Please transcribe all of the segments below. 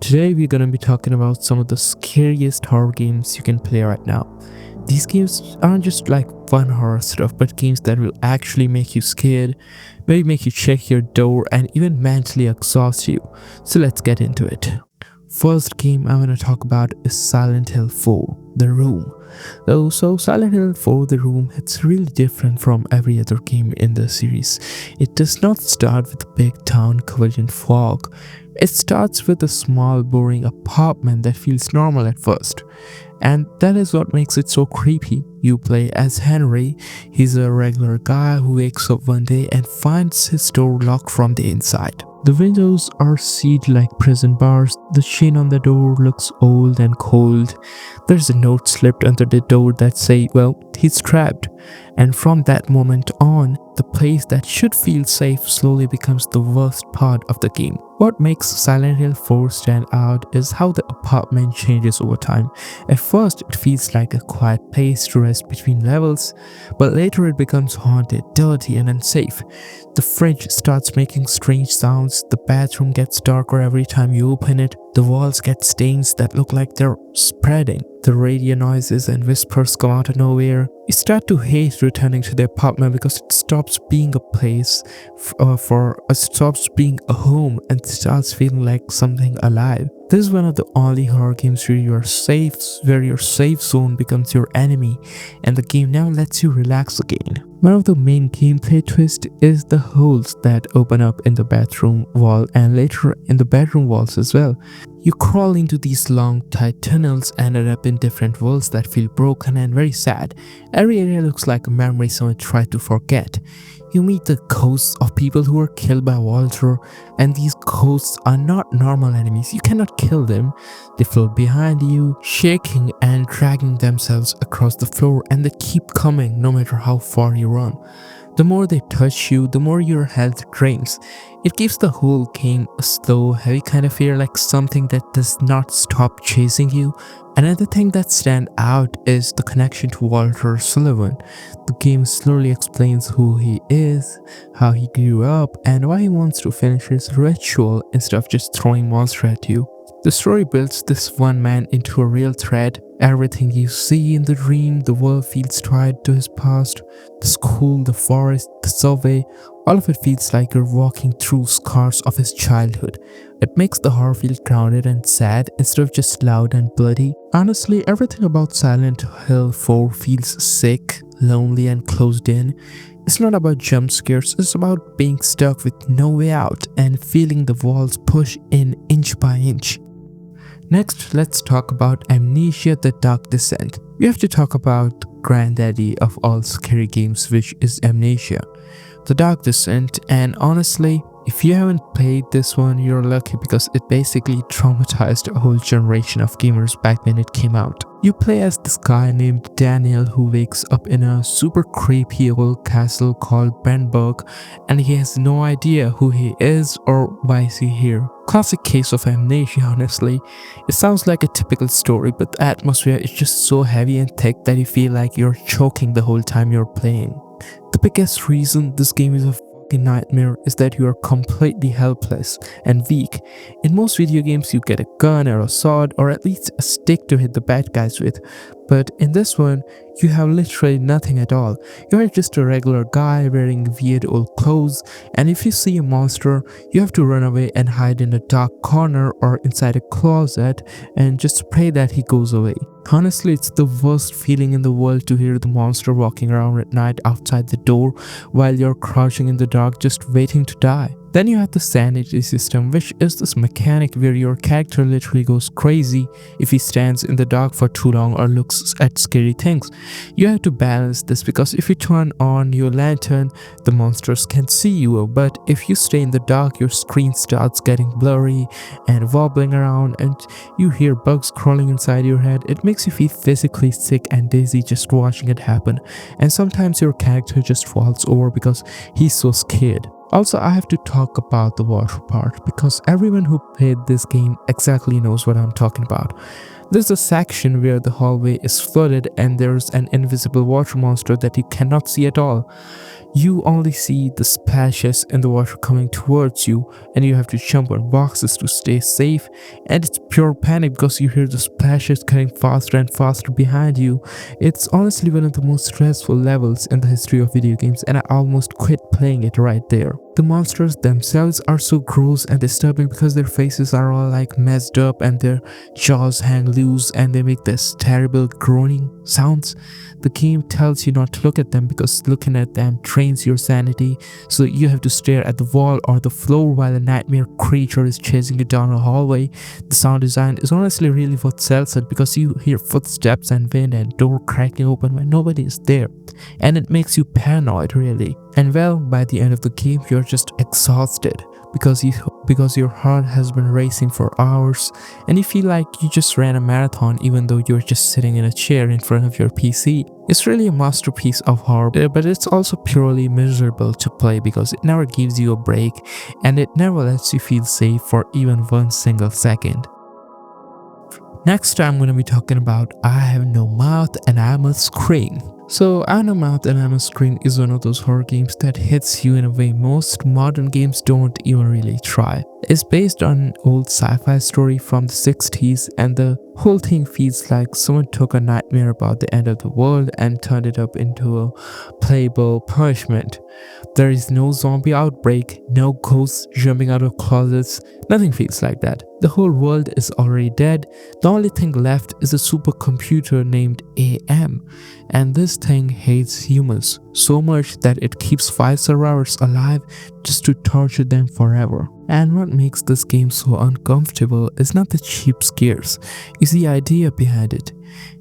Today we're gonna be talking about some of the scariest horror games you can play right now. These games aren't just like fun horror stuff, but games that will actually make you scared, maybe make you check your door, and even mentally exhaust you. So let's get into it. First game I'm gonna talk about is Silent Hill 4, The Room. So Silent Hill 4 The Room, it's really different from every other game in the series. It does not start with a big town covered in fog. It starts with a small boring apartment that feels normal at first. And that is what makes it so creepy. You play as Henry. He's a regular guy who wakes up one day and finds his door locked from the inside. The windows are sealed like prison bars. The chain on the door looks old and cold. There's a note slipped under the door that says, well, he's trapped. And from that moment on, the place that should feel safe slowly becomes the worst part of the game. What makes Silent Hill 4 stand out is how the apartment changes over time. At first, it feels like a quiet place to rest between levels, but later it becomes haunted, dirty, and unsafe. The fridge starts making strange sounds, the bathroom gets darker every time you open it, the walls get stains that look like they're spreading. The radio noises and whispers come out of nowhere. You start to hate returning to the apartment because it stops being a place it stops being a home and starts feeling like something alive. This is one of the only horror games where your safe zone becomes your enemy, and the game now lets you relax again. One of the main gameplay twists is the holes that open up in the bathroom wall and later in the bedroom walls as well. You crawl into these long, tight tunnels and end up in different worlds that feel broken and very sad. Every area looks like a memory someone tried to forget. You meet the ghosts of people who were killed by Walter, and these ghosts are not normal enemies. You cannot kill them. They float behind you, shaking and dragging themselves across the floor, and they keep coming no matter how far you run. The more they touch you, the more your health drains. It gives the whole game a slow, heavy kind of fear, like something that does not stop chasing you. Another thing that stands out is the connection to Walter Sullivan. The game slowly explains who he is, how he grew up, and why he wants to finish his ritual instead of just throwing monsters at you. The story builds this one man into a real threat. Everything you see in the dream, the world feels tied to his past. The school, the forest, the subway, all of it feels like you're walking through scars of his childhood. It makes the horror feel grounded and sad instead of just loud and bloody. Honestly, everything about Silent Hill 4 feels sick, lonely, and closed in. It's not about jump scares, it's about being stuck with no way out and feeling the walls push in inch by inch. Next, let's talk about Amnesia: The Dark Descent. We have to talk about the granddaddy of all scary games, which is Amnesia: The Dark Descent, and honestly, if you haven't played this one, you're lucky because it basically traumatized a whole generation of gamers back when it came out. You play as this guy named Daniel who wakes up in a super creepy old castle called Benberg, and he has no idea who he is or why is he here. Classic case of amnesia, honestly. It sounds like a typical story, but the atmosphere is just so heavy and thick that you feel like you're choking the whole time you're playing. The biggest reason this game is a nightmare is that you are completely helpless and weak. In most video games you get a gun or a sword or at least a stick to hit the bad guys with, but in this one you have literally nothing at all. You are just a regular guy wearing weird old clothes, and if you see a monster you have to run away and hide in a dark corner or inside a closet and just pray that he goes away. Honestly, it's the worst feeling in the world to hear the monster walking around at night outside the door while you're crouching in the dark just waiting to die. Then you have the sanity system, which is this mechanic where your character literally goes crazy if he stands in the dark for too long or looks at scary things. You have to balance this because if you turn on your lantern, the monsters can see you, but if you stay in the dark, your screen starts getting blurry and wobbling around and you hear bugs crawling inside your head. It makes you feel physically sick and dizzy just watching it happen, and sometimes your character just falls over because he's so scared. Also, I have to talk about the water part because everyone who played this game exactly knows what I'm talking about. There's a section where the hallway is flooded and there's an invisible water monster that you cannot see at all. You only see the splashes in the water coming towards you, and you have to jump on boxes to stay safe. And it's pure panic because you hear the splashes getting faster and faster behind you. It's honestly one of the most stressful levels in the history of video games, and I almost quit playing it right there. The monsters themselves are so gross and disturbing because their faces are all like messed up and their jaws hang loose and they make this terrible groaning sounds. The game tells you not to look at them because looking at them drains your sanity, so you have to stare at the wall or the floor while a nightmare creature is chasing you down a hallway. The sound design is honestly really what sells it because you hear footsteps and wind and door cracking open when nobody is there, and it makes you paranoid really. And well, by the end of the game you're just exhausted because your heart has been racing for hours and you feel like you just ran a marathon even though you're just sitting in a chair in front of your PC. It's really a masterpiece of horror, but it's also purely miserable to play because it never gives you a break and it never lets you feel safe for even one single second. Next I'm going to be talking about I Have No Mouth and I Must Scream. So I Have No Mouth and I Must Scream is one of those horror games that hits you in a way most modern games don't even really try. It's based on an old sci-fi story from the 60s and the whole thing feels like someone took a nightmare about the end of the world and turned it up into a playable punishment. There is no zombie outbreak, no ghosts jumping out of closets, nothing feels like that. The whole world is already dead. The only thing left is a supercomputer named AM, and this thing hates humans so much that it keeps 5 survivors alive just to torture them forever. And what makes this game so uncomfortable is not the cheap scares, it's the idea behind it.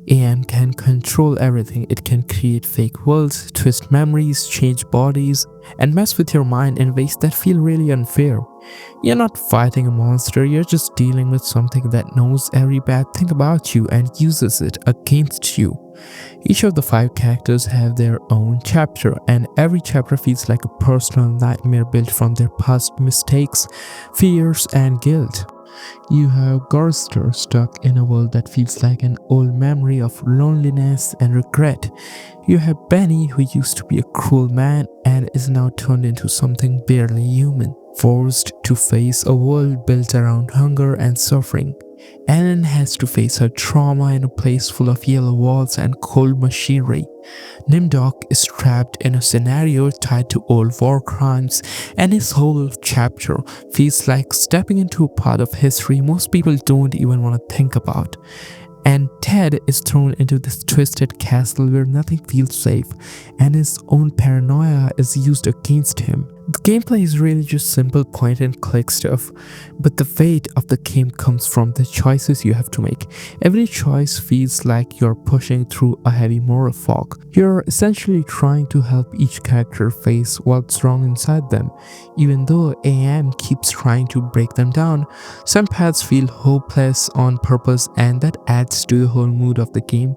AM can control everything. It can create fake worlds, twist memories, change bodies, and mess with your mind in ways that feel really unfair. You're not fighting a monster, you're just dealing with something that knows every bad thing about you and uses it against you. Each of the 5 characters have their own chapter, and every chapter feels like a personal nightmare built from their past mistakes, fears, and guilt. You have Garster stuck in a world that feels like an old memory of loneliness and regret. You have Benny, who used to be a cruel man and is now turned into something barely human, forced to face a world built around hunger and suffering. Ellen has to face her trauma in a place full of yellow walls and cold machinery. Nimdok is trapped in a scenario tied to old war crimes, and his whole chapter feels like stepping into a part of history most people don't even want to think about. And Ted is thrown into this twisted castle where nothing feels safe, and his own paranoia is used against him. The gameplay is really just simple point and click stuff, but the weight of the game comes from the choices you have to make. Every choice feels like you're pushing through a heavy moral fog. You're essentially trying to help each character face what's wrong inside them. Even though AM keeps trying to break them down, some paths feel hopeless on purpose, and that adds to the whole mood of the game.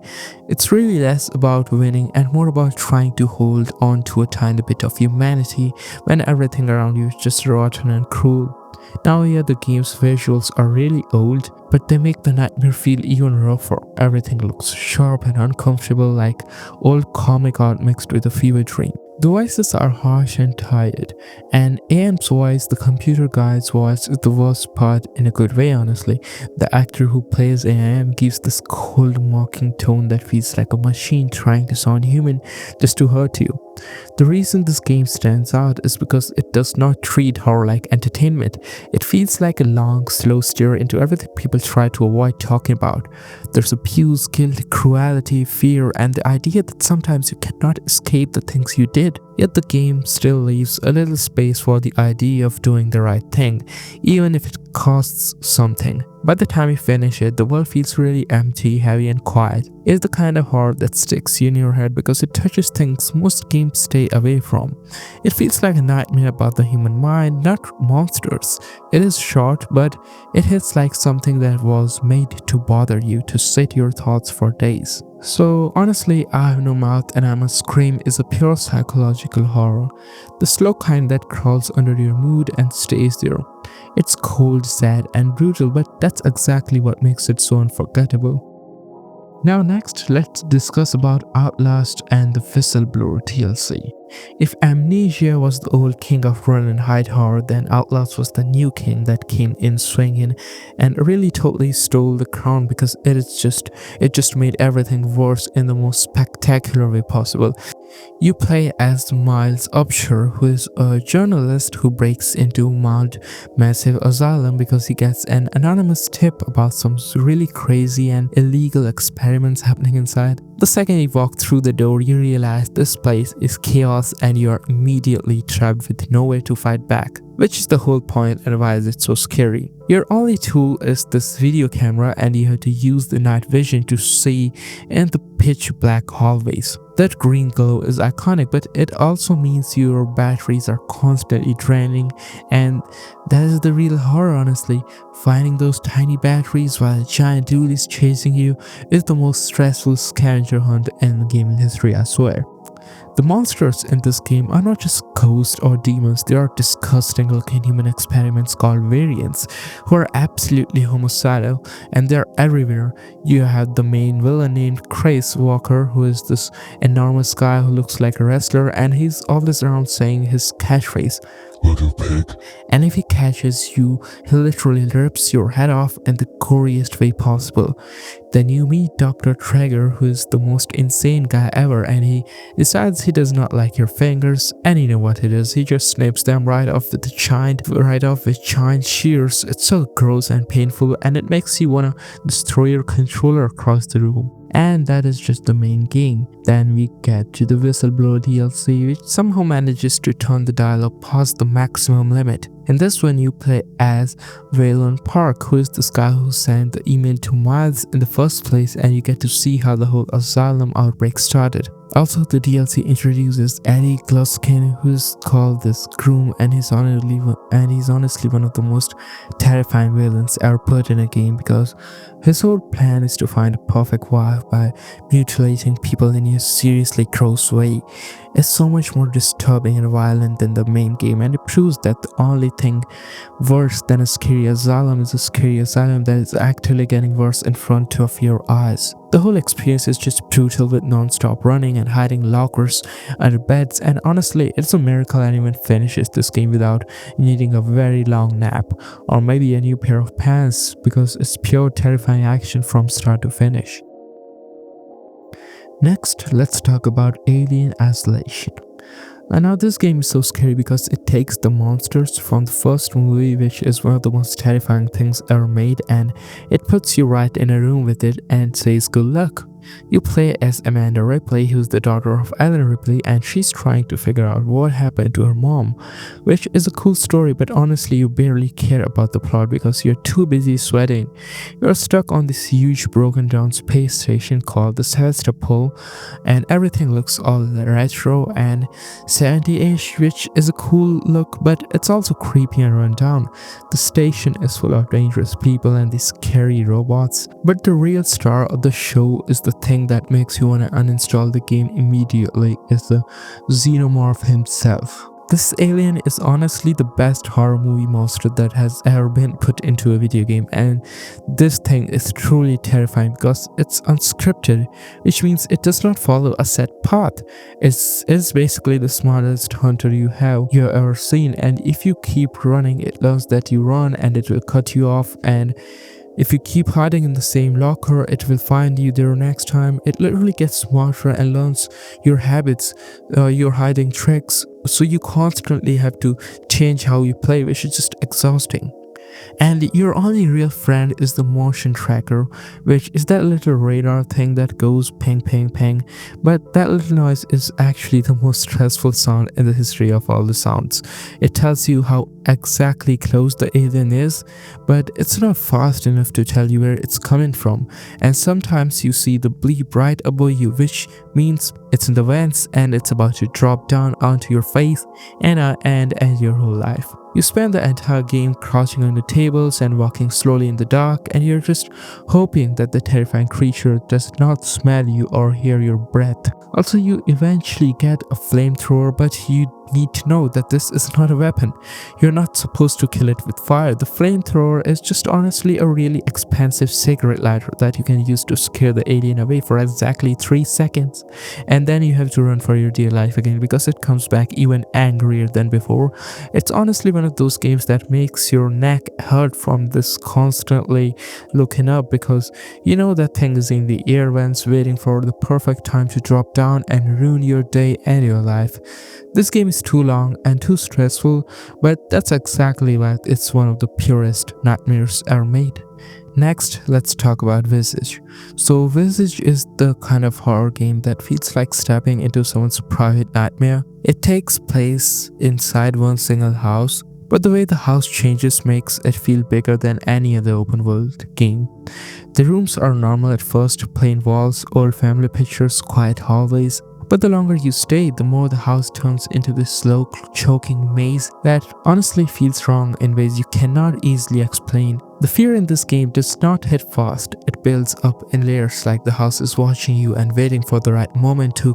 It's really less about winning and more about trying to hold on to a tiny bit of humanity when everything around you is just rotten and cruel. Now yeah, the game's visuals are really old, but they make the nightmare feel even rougher. Everything looks sharp and uncomfortable, like old comic art mixed with a fever dream. The voices are harsh and tired, and AM's voice, the computer guy's voice, is the worst part in a good way honestly. The actor who plays AM gives this cold mocking tone that feels like a machine trying to sound human just to hurt you. The reason this game stands out is because it does not treat horror like entertainment. It feels like a long, slow stare into everything people try to avoid talking about. There's abuse, guilt, cruelty, fear, and the idea that sometimes you cannot escape the things you did. Yet the game still leaves a little space for the idea of doing the right thing, even if it costs something. By the time you finish it, the world feels really empty, heavy, and quiet. It's the kind of horror that sticks in your head because it touches things most games stay away from. It feels like a nightmare about the human mind, not monsters. It is short, but it hits like something that was made to bother you, to sit your thoughts for days. So honestly, I Have No Mouth and I Must Scream is a pure psychological horror. The slow kind that crawls under your mood and stays there. It's cold, sad, and brutal, but that's exactly what makes it so unforgettable. Now next, let's discuss about Outlast and the Whistleblower DLC. If Amnesia was the old king of run and hide horror, then Outlast was the new king that came in swinging and really totally stole the crown because it just made everything worse in the most spectacular way possible. You play as Miles Upshur, who is a journalist who breaks into Mount Massive Asylum because he gets an anonymous tip about some really crazy and illegal experiments happening inside. The second you walk through the door, you realize this place is chaos and you are immediately trapped with nowhere to fight back, which is the whole point and why is it so scary. Your only tool is this video camera and you have to use the night vision to see in the pitch black hallways. That green glow is iconic, but it also means your batteries are constantly draining, and that is the real horror, honestly. Finding those tiny batteries while a giant dude is chasing you is the most stressful scavenger hunt in gaming history, I swear. The monsters in this game are not just ghosts or demons, they are disgusting looking human experiments called variants who are absolutely homicidal and they're everywhere. You have the main villain named Chris Walker, who is this enormous guy who looks like a wrestler, and he's always around saying his catchphrase, "Little pig." And if he catches you, he literally rips your head off in the goriest way possible. Then you meet Dr. Traeger, who is the most insane guy ever, and he decides he does not like your fingers, and you know what it is, he just snips them right off with giant shears. It's so gross and painful, and it makes you wanna destroy your controller across the room. And that is just the main game. Then we get to the Whistleblower DLC, which somehow manages to turn the dialogue past the maximum limit. In this one, you play as Waylon Park, who is this guy who sent the email to Miles in the first place, and you get to see how the whole asylum outbreak started. Also, the DLC introduces Eddie Gluskin, who is called this Groom, and he's honestly one of the most terrifying villains ever put in a game because his whole plan is to find a perfect wife by mutilating people in a seriously gross way. It's so much more disturbing and violent than the main game, and it proves that the only thing worse than a scary asylum is a scary asylum that is actually getting worse in front of your eyes. The whole experience is just brutal with non-stop running and hiding lockers under beds, and honestly, it's a miracle anyone finishes this game without needing a very long nap or maybe a new pair of pants because it's pure terrifying action from start to finish. Next, let's talk about Alien Isolation. And now this game is so scary because it takes the monsters from the first movie, which is one of the most terrifying things ever made, and it puts you right in a room with it and says good luck. You play as Amanda Ripley, who's the daughter of Ellen Ripley, and she's trying to figure out what happened to her mom, which is a cool story, but honestly you barely care about the plot because you're too busy sweating. You're stuck on this huge broken down space station called the Sevastopol, and everything looks all retro and 70-ish, which is a cool look, but it's also creepy and run down. The station is full of dangerous people and these scary robots, but the real star of the show is the thing that makes you want to uninstall the game immediately, is the xenomorph himself. This alien is honestly the best horror movie monster that has ever been put into a video game, and this thing is truly terrifying because it's unscripted, which means it does not follow a set path. It's basically the smartest hunter you have ever seen, and if you keep running, it learns that you run and it will cut you off, and if you keep hiding in the same locker, it will find you there next time. It literally gets smarter and learns your habits, your hiding tricks, so you constantly have to change how you play, which is just exhausting. And your only real friend is the motion tracker, which is that little radar thing that goes ping ping ping, but that little noise is actually the most stressful sound in the history of all the sounds. It tells you how exactly close the alien is, but it's not fast enough to tell you where it's coming from, and sometimes you see the bleep right above you, which means it's in the vents and it's about to drop down onto your face and end your whole life. You spend the entire game crouching under tables and walking slowly in the dark, and you're just hoping that the terrifying creature does not smell you or hear your breath. Also, you eventually get a flamethrower, but you need to know that this is not a weapon. You're not supposed to kill it with fire. The flamethrower is just honestly a really expensive cigarette lighter that you can use to scare the alien away for exactly 3 seconds. And then you have to run for your dear life again because it comes back even angrier than before. It's honestly one of those games that makes your neck hurt from this constantly looking up, because you know that thing is in the air vents waiting for the perfect time to drop down and ruin your day and your life. This game is too long and too stressful, but that's exactly why it's one of the purest nightmares ever made. Next, let's talk about Visage. So Visage is the kind of horror game that feels like stepping into someone's private nightmare. It takes place inside one single house, but the way the house changes makes it feel bigger than any other open world game. The rooms are normal at first, plain walls, old family pictures, quiet hallways. But the longer you stay, the more the house turns into this slow, choking maze that honestly feels wrong in ways you cannot easily explain. The fear in this game does not hit fast, it builds up in layers, like the house is watching you and waiting for the right moment to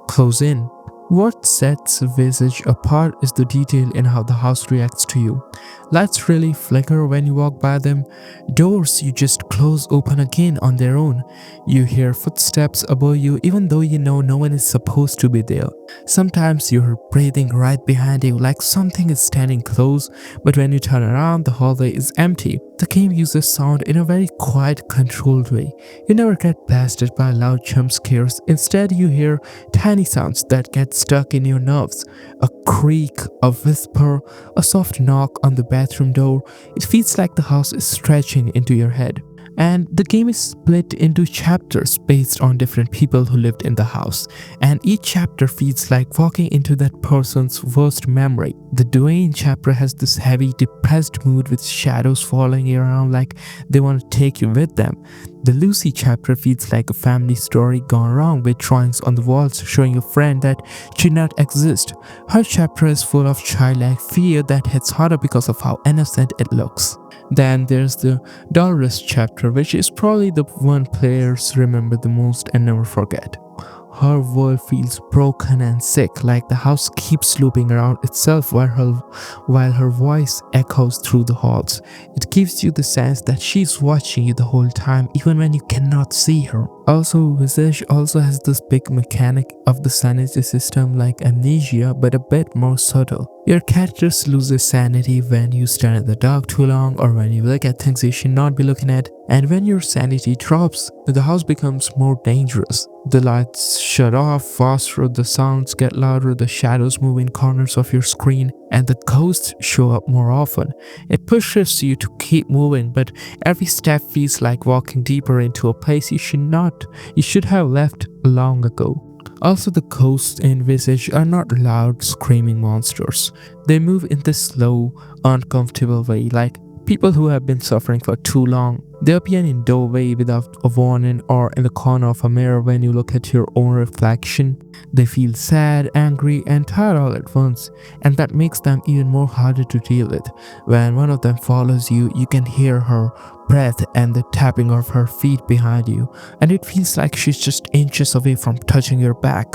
close in. What sets Visage apart is the detail in how the house reacts to you. Lights really flicker when you walk by them. Doors you just close open again on their own. You hear footsteps above you even though you know no one is supposed to be there. Sometimes you hear breathing right behind you like something is standing close, but when you turn around the hallway is empty. The game uses sound in a very quiet, controlled way. You never get blasted by loud jump scares. Instead you hear tiny sounds that get stuck in your nerves. A creak, a whisper, a soft knock on the bathroom door. It feels like the house is stretching into your head. And the game is split into chapters based on different people who lived in the house, and each chapter feels like walking into that person's worst memory. The Dwayne chapter has this heavy, depressed mood with shadows following you around like they want to take you with them. The Lucy chapter feels like a family story gone wrong, with drawings on the walls showing a friend that should not exist. Her chapter is full of childlike fear that hits harder because of how innocent it looks. Then there's the Dolores chapter, which is probably the one players remember the most and never forget. Her world feels broken and sick, like the house keeps looping around itself while her voice echoes through the halls. It gives you the sense that she's watching you the whole time, even when you cannot see her. Also, Visage also has this big mechanic of the sanity system like Amnesia, but a bit more subtle. Your characters lose their sanity when you stand in the dark too long, or when you look at things you should not be looking at. And when your sanity drops, the house becomes more dangerous. The lights shut off faster, the sounds get louder, the shadows move in corners of your screen, and the ghosts show up more often. It pushes you to keep moving, but every step feels like walking deeper into a place you should have left long ago. Also, the ghosts in Visage are not loud, screaming monsters. They move in this slow, uncomfortable way, like people who have been suffering for too long. They appear in doorway without a warning, or in the corner of a mirror when you look at your own reflection. They feel sad, angry, and tired all at once, and that makes them even more harder to deal with. When one of them follows you, you can hear her breath and the tapping of her feet behind you, and it feels like she's just inches away from touching your back.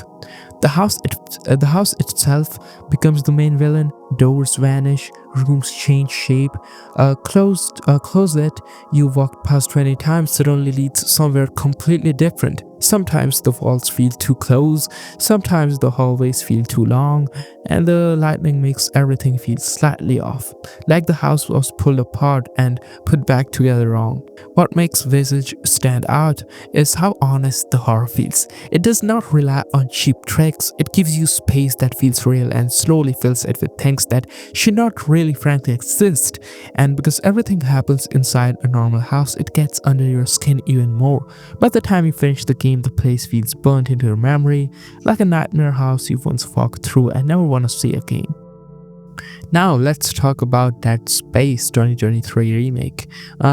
The house itself becomes the main villain. Doors vanish, rooms change shape. A closet you walked past 20 times suddenly leads somewhere completely different. Sometimes the walls feel too close, sometimes the hallways feel too long, and the lighting makes everything feel slightly off, like the house was pulled apart and put back together wrong. What makes Visage stand out is how honest the horror feels. It does not rely on cheap tricks, it gives you space that feels real and slowly fills it with things that should not really frankly exist. And because everything happens inside a normal house, it gets under your skin even more. By the time you finish the game, the place feels burnt into your memory, like a nightmare house you once walked through and never want to see again. Now let's talk about Dead Space 2023 remake.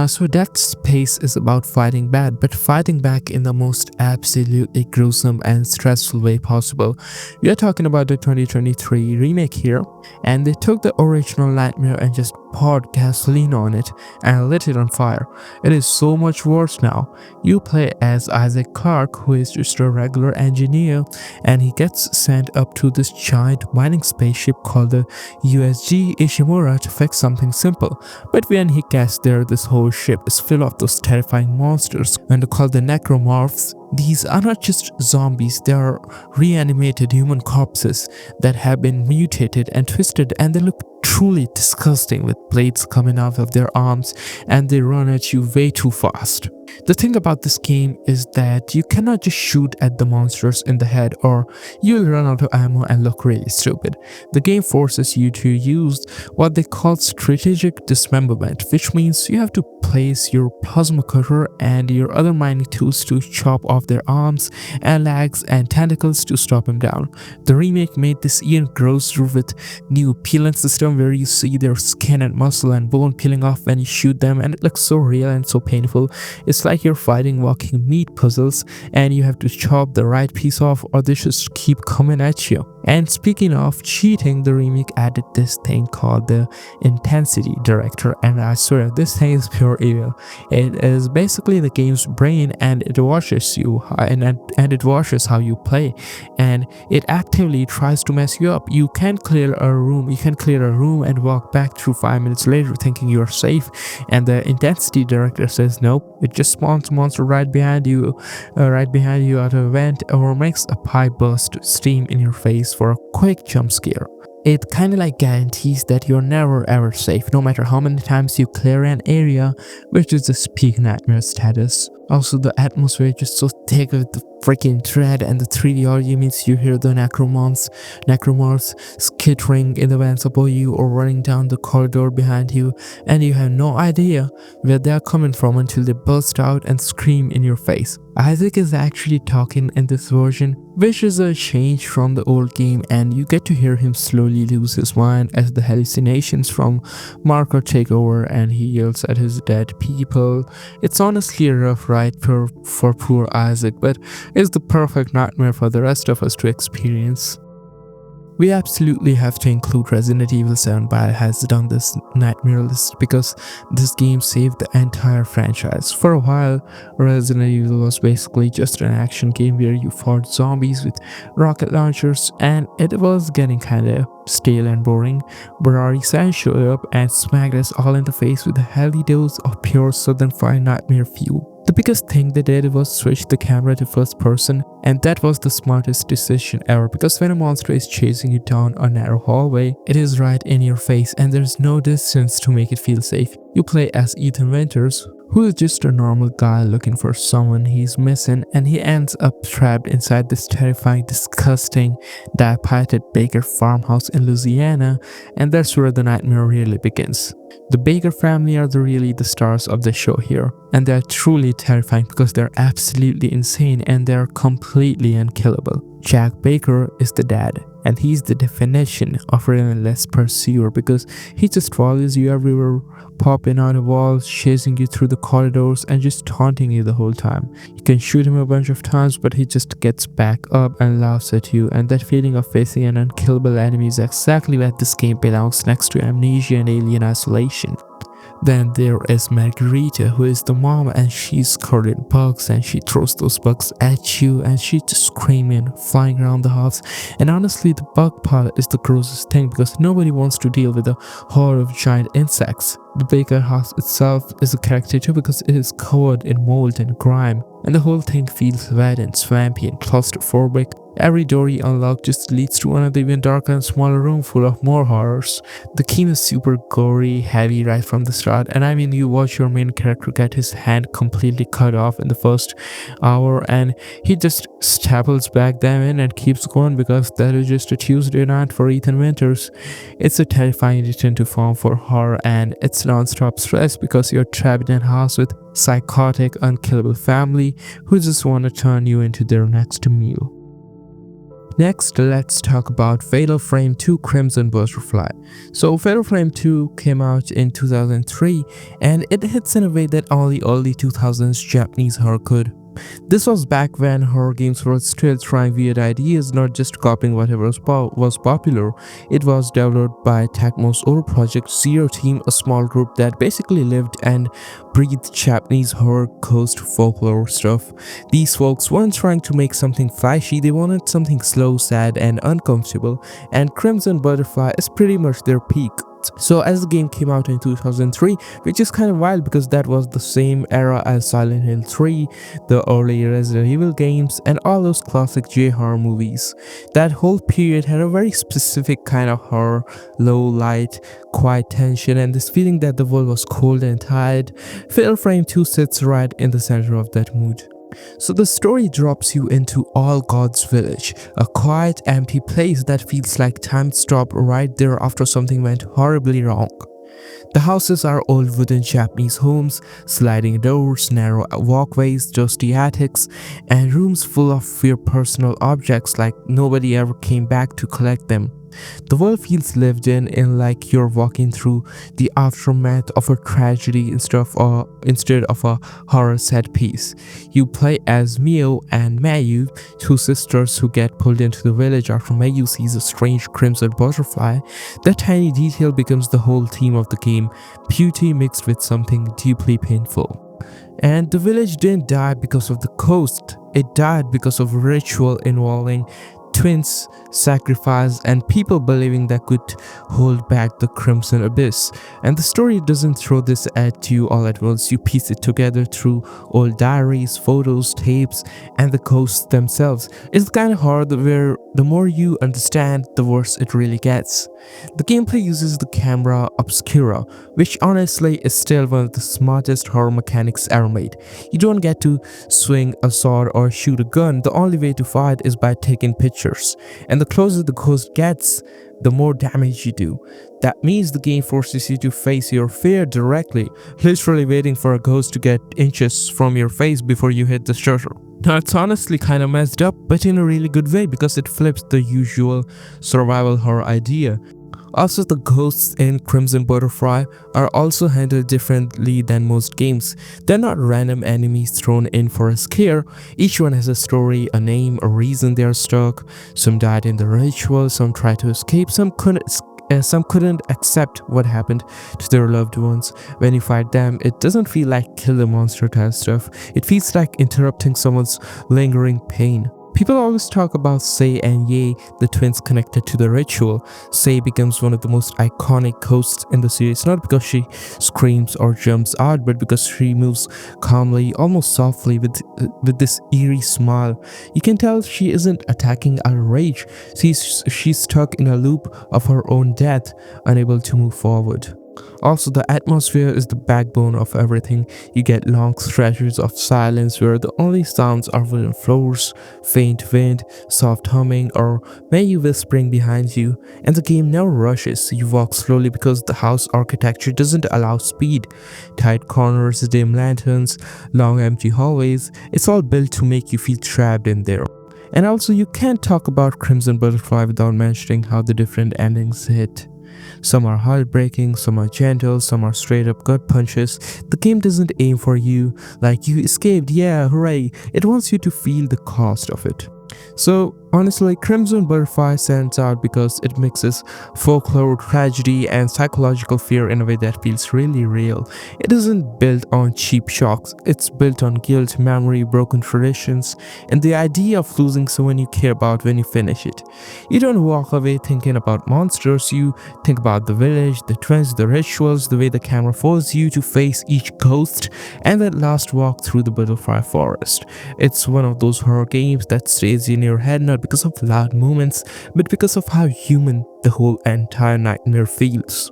So Dead Space is about fighting bad, but fighting back in the most absolutely gruesome and stressful way possible. We are talking about the 2023 remake here, and they took the original Nightmare and just poured gasoline on it and lit it on fire. It is so much worse now. You play as Isaac Clarke, who is just a regular engineer, and he gets sent up to this giant mining spaceship called the USG Ishimura to fix something simple. But when he gets there, this whole ship is full of those terrifying monsters, and they're called the necromorphs. These are not just zombies, they are reanimated human corpses that have been mutated and twisted, and they look truly disgusting with blades coming out of their arms, and they run at you way too fast. The thing about this game is that you cannot just shoot at the monsters in the head or you'll run out of ammo and look really stupid. The game forces you to use what they call strategic dismemberment, which means you have to place your plasma cutter and your other mining tools to chop off their arms and legs and tentacles to stop them down. The remake made this even grosser with new peeling system where you see their skin and muscle and bone peeling off when you shoot them, and it looks so real and so painful. It's like you're fighting walking meat puzzles and you have to chop the right piece off or they just keep coming at you. And speaking of cheating, the remake added this thing called the Intensity Director, and I swear this thing is pure evil. It is basically the game's brain, and it watches you and it watches how you play, and it actively tries to mess you up. You can clear a room and walk back through 5 minutes later thinking you're safe, and the Intensity Director says nope, it just spawns monster right behind you out of a vent, or makes a pipe burst steam in your face for a quick jump scare. It kinda like guarantees that you're never ever safe, no matter how many times you clear an area, which is the peak nightmare status. Also, the atmosphere is just so thick with the freaking dread, and the 3D audio means you hear the necromorphs skittering in the vents above you or running down the corridor behind you, and you have no idea where they are coming from until they burst out and scream in your face. Isaac is actually talking in this version, which is a change from the old game, and you get to hear him slowly lose his mind as the hallucinations from Marco take over and he yells at his dead people. It's honestly a rough ride for poor Isaac, but it's the perfect nightmare for the rest of us to experience. We absolutely have to include Resident Evil 7 Biohazard on this nightmare list because this game saved the entire franchise. For a while, Resident Evil was basically just an action game where you fought zombies with rocket launchers, and it was getting kinda stale and boring, but RE7 showed up and smacked us all in the face with a healthy dose of pure Southern Fried Nightmare fuel. The biggest thing they did was switch the camera to first person, and that was the smartest decision ever, because when a monster is chasing you down a narrow hallway, it is right in your face and there's no distance to make it feel safe. You play as Ethan Winters, who is just a normal guy looking for someone he's missing, and he ends up trapped inside this terrifying, disgusting, dilapidated Baker farmhouse in Louisiana, and that's where the nightmare really begins. The Baker family are really the stars of the show here, and they are truly terrifying because they're absolutely insane and they're completely unkillable. Jack Baker is the dad, and he's the definition of relentless pursuer because he just follows you everywhere, popping out of walls, chasing you through the corridors, and just taunting you the whole time. You can shoot him a bunch of times, but he just gets back up and laughs at you, and that feeling of facing an unkillable enemy is exactly where this game belongs next to Amnesia and Alien Isolation. Then there is Margarita, who is the mom, and she's covered in bugs, and she throws those bugs at you and she's just screaming, flying around the house. And honestly, the bug part is the grossest thing because nobody wants to deal with a horde of giant insects. The Baker house itself is a character too because it is covered in mold and grime, and the whole thing feels wet and swampy and claustrophobic. Every door you unlock just leads to another even darker and smaller room full of more horrors. The game is super gory, heavy right from the start, and I mean, you watch your main character get his hand completely cut off in the first hour, and he just staples back them in and keeps going because that is just a Tuesday night for Ethan Winters. It's a terrifying return to form for horror, and it's non-stop stress because you're trapped in a house with psychotic, unkillable family who just want to turn you into their next meal. Next, let's talk about Fatal Frame 2 Crimson Butterfly. So, Fatal Frame 2 came out in 2003 and it hits in a way that only early 2000s Japanese horror could. This was back when horror games were still trying weird ideas, not just copying whatever was popular. It was developed by Tecmo's old Project Zero team, a small group that basically lived and breathed Japanese horror coast folklore stuff. These folks weren't trying to make something flashy, they wanted something slow, sad, and uncomfortable, and Crimson Butterfly is pretty much their peak. So as the game came out in 2003, which is kind of wild because that was the same era as Silent Hill 3, the early Resident Evil games, and all those classic J-horror movies. That whole period had a very specific kind of horror, low light, quiet tension, and this feeling that the world was cold and tired. Fatal Frame 2 sits right in the center of that mood. So the story drops you into All Gods Village, a quiet, empty place that feels like time stopped right there after something went horribly wrong. The houses are old wooden Japanese homes, sliding doors, narrow walkways, dusty attics, and rooms full of weird personal objects like nobody ever came back to collect them. The world feels lived in like you're walking through the aftermath of a tragedy instead of a horror set piece. You play as Mio and Mayu, two sisters who get pulled into the village after Mayu sees a strange crimson butterfly. That tiny detail becomes the whole theme of the game, beauty mixed with something deeply painful. And the village didn't die because of the coast, it died because of a ritual involving twins, sacrifice, and people believing that could hold back the crimson abyss. And the story doesn't throw this at you all at once. You piece it together through old diaries, photos, tapes, and the ghosts themselves. It's the kind of horror where the more you understand, the worse it really gets. The gameplay uses the camera obscura, which honestly is still one of the smartest horror mechanics ever made. You don't get to swing a sword or shoot a gun. The only way to fight is by taking pictures, and the closer the ghost gets, the more damage you do. That means the game forces you to face your fear directly, literally waiting for a ghost to get inches from your face before you hit the shutter. Now it's honestly kinda messed up, but in a really good way because it flips the usual survival horror idea. Also, the ghosts in Crimson Butterfly are also handled differently than most games. They're not random enemies thrown in for a scare. Each one has a story, a name, a reason they're stuck. Some died in the ritual, some tried to escape, some couldn't accept what happened to their loved ones. When you fight them, it doesn't feel like kill the monster type stuff. It feels like interrupting someone's lingering pain. People always talk about Sei and Ye, the twins connected to the ritual. Sei becomes one of the most iconic ghosts in the series, not because she screams or jumps out, but because she moves calmly, almost softly, with this eerie smile. You can tell she isn't attacking out of rage. She's stuck in a loop of her own death, unable to move forward. Also, the atmosphere is the backbone of everything. You get long stretches of silence where the only sounds are wooden floors, faint wind, soft humming, or maybe whispering behind you. And the game never rushes. You walk slowly because the house architecture doesn't allow speed. Tight corners, dim lanterns, long empty hallways, it's all built to make you feel trapped in there. And also, you can't talk about Crimson Butterfly without mentioning how the different endings hit. Some are heartbreaking, some are gentle, some are straight up gut punches. The game doesn't aim for you like you escaped, yeah, hooray. It wants you to feel the cost of it. So honestly, Crimson Butterfly stands out because it mixes folklore, tragedy, and psychological fear in a way that feels really real. It isn't built on cheap shocks, it's built on guilt, memory, broken traditions, and the idea of losing someone you care about when you finish it. You don't walk away thinking about monsters, you think about the village, the twins, the rituals, the way the camera forces you to face each ghost, and that last walk through the butterfly forest. It's one of those horror games that stays in your head not because of loud moments, but because of how human the whole entire nightmare feels.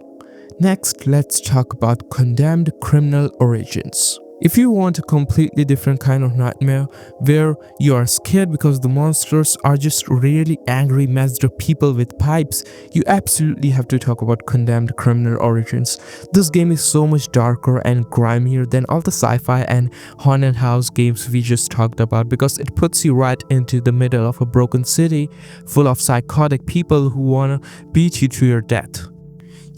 Next, let's talk about Condemned Criminal Origins. If you want a completely different kind of nightmare where you are scared because the monsters are just really angry messed up people with pipes, you absolutely have to talk about Condemned Criminal Origins. This game is so much darker and grimier than all the sci-fi and haunted house games we just talked about because it puts you right into the middle of a broken city full of psychotic people who wanna beat you to your death.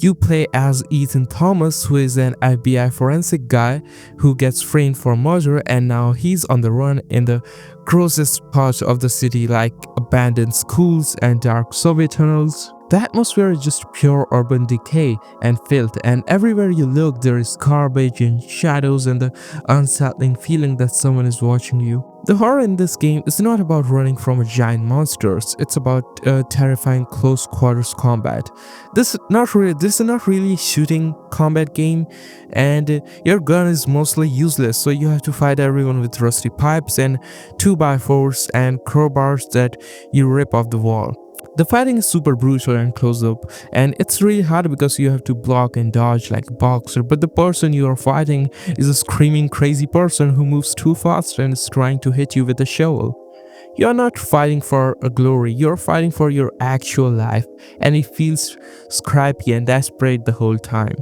You play as Ethan Thomas, who is an FBI forensic guy who gets framed for murder, and now he's on the run in the grossest part of the city like abandoned schools and dark subway tunnels. The atmosphere is just pure urban decay and filth, and everywhere you look there is garbage and shadows and the unsettling feeling that someone is watching you. The horror in this game is not about running from giant monsters, it's about terrifying close quarters combat. This is not really a shooting combat game, and your gun is mostly useless, so you have to fight everyone with rusty pipes and 2x4s and crowbars that you rip off the wall. The fighting is super brutal and close up, and it's really hard because you have to block and dodge like a boxer, but the person you are fighting is a screaming crazy person who moves too fast and is trying to hit you with a shovel. You're not fighting for a glory, you're fighting for your actual life, and it feels scrappy and desperate the whole time.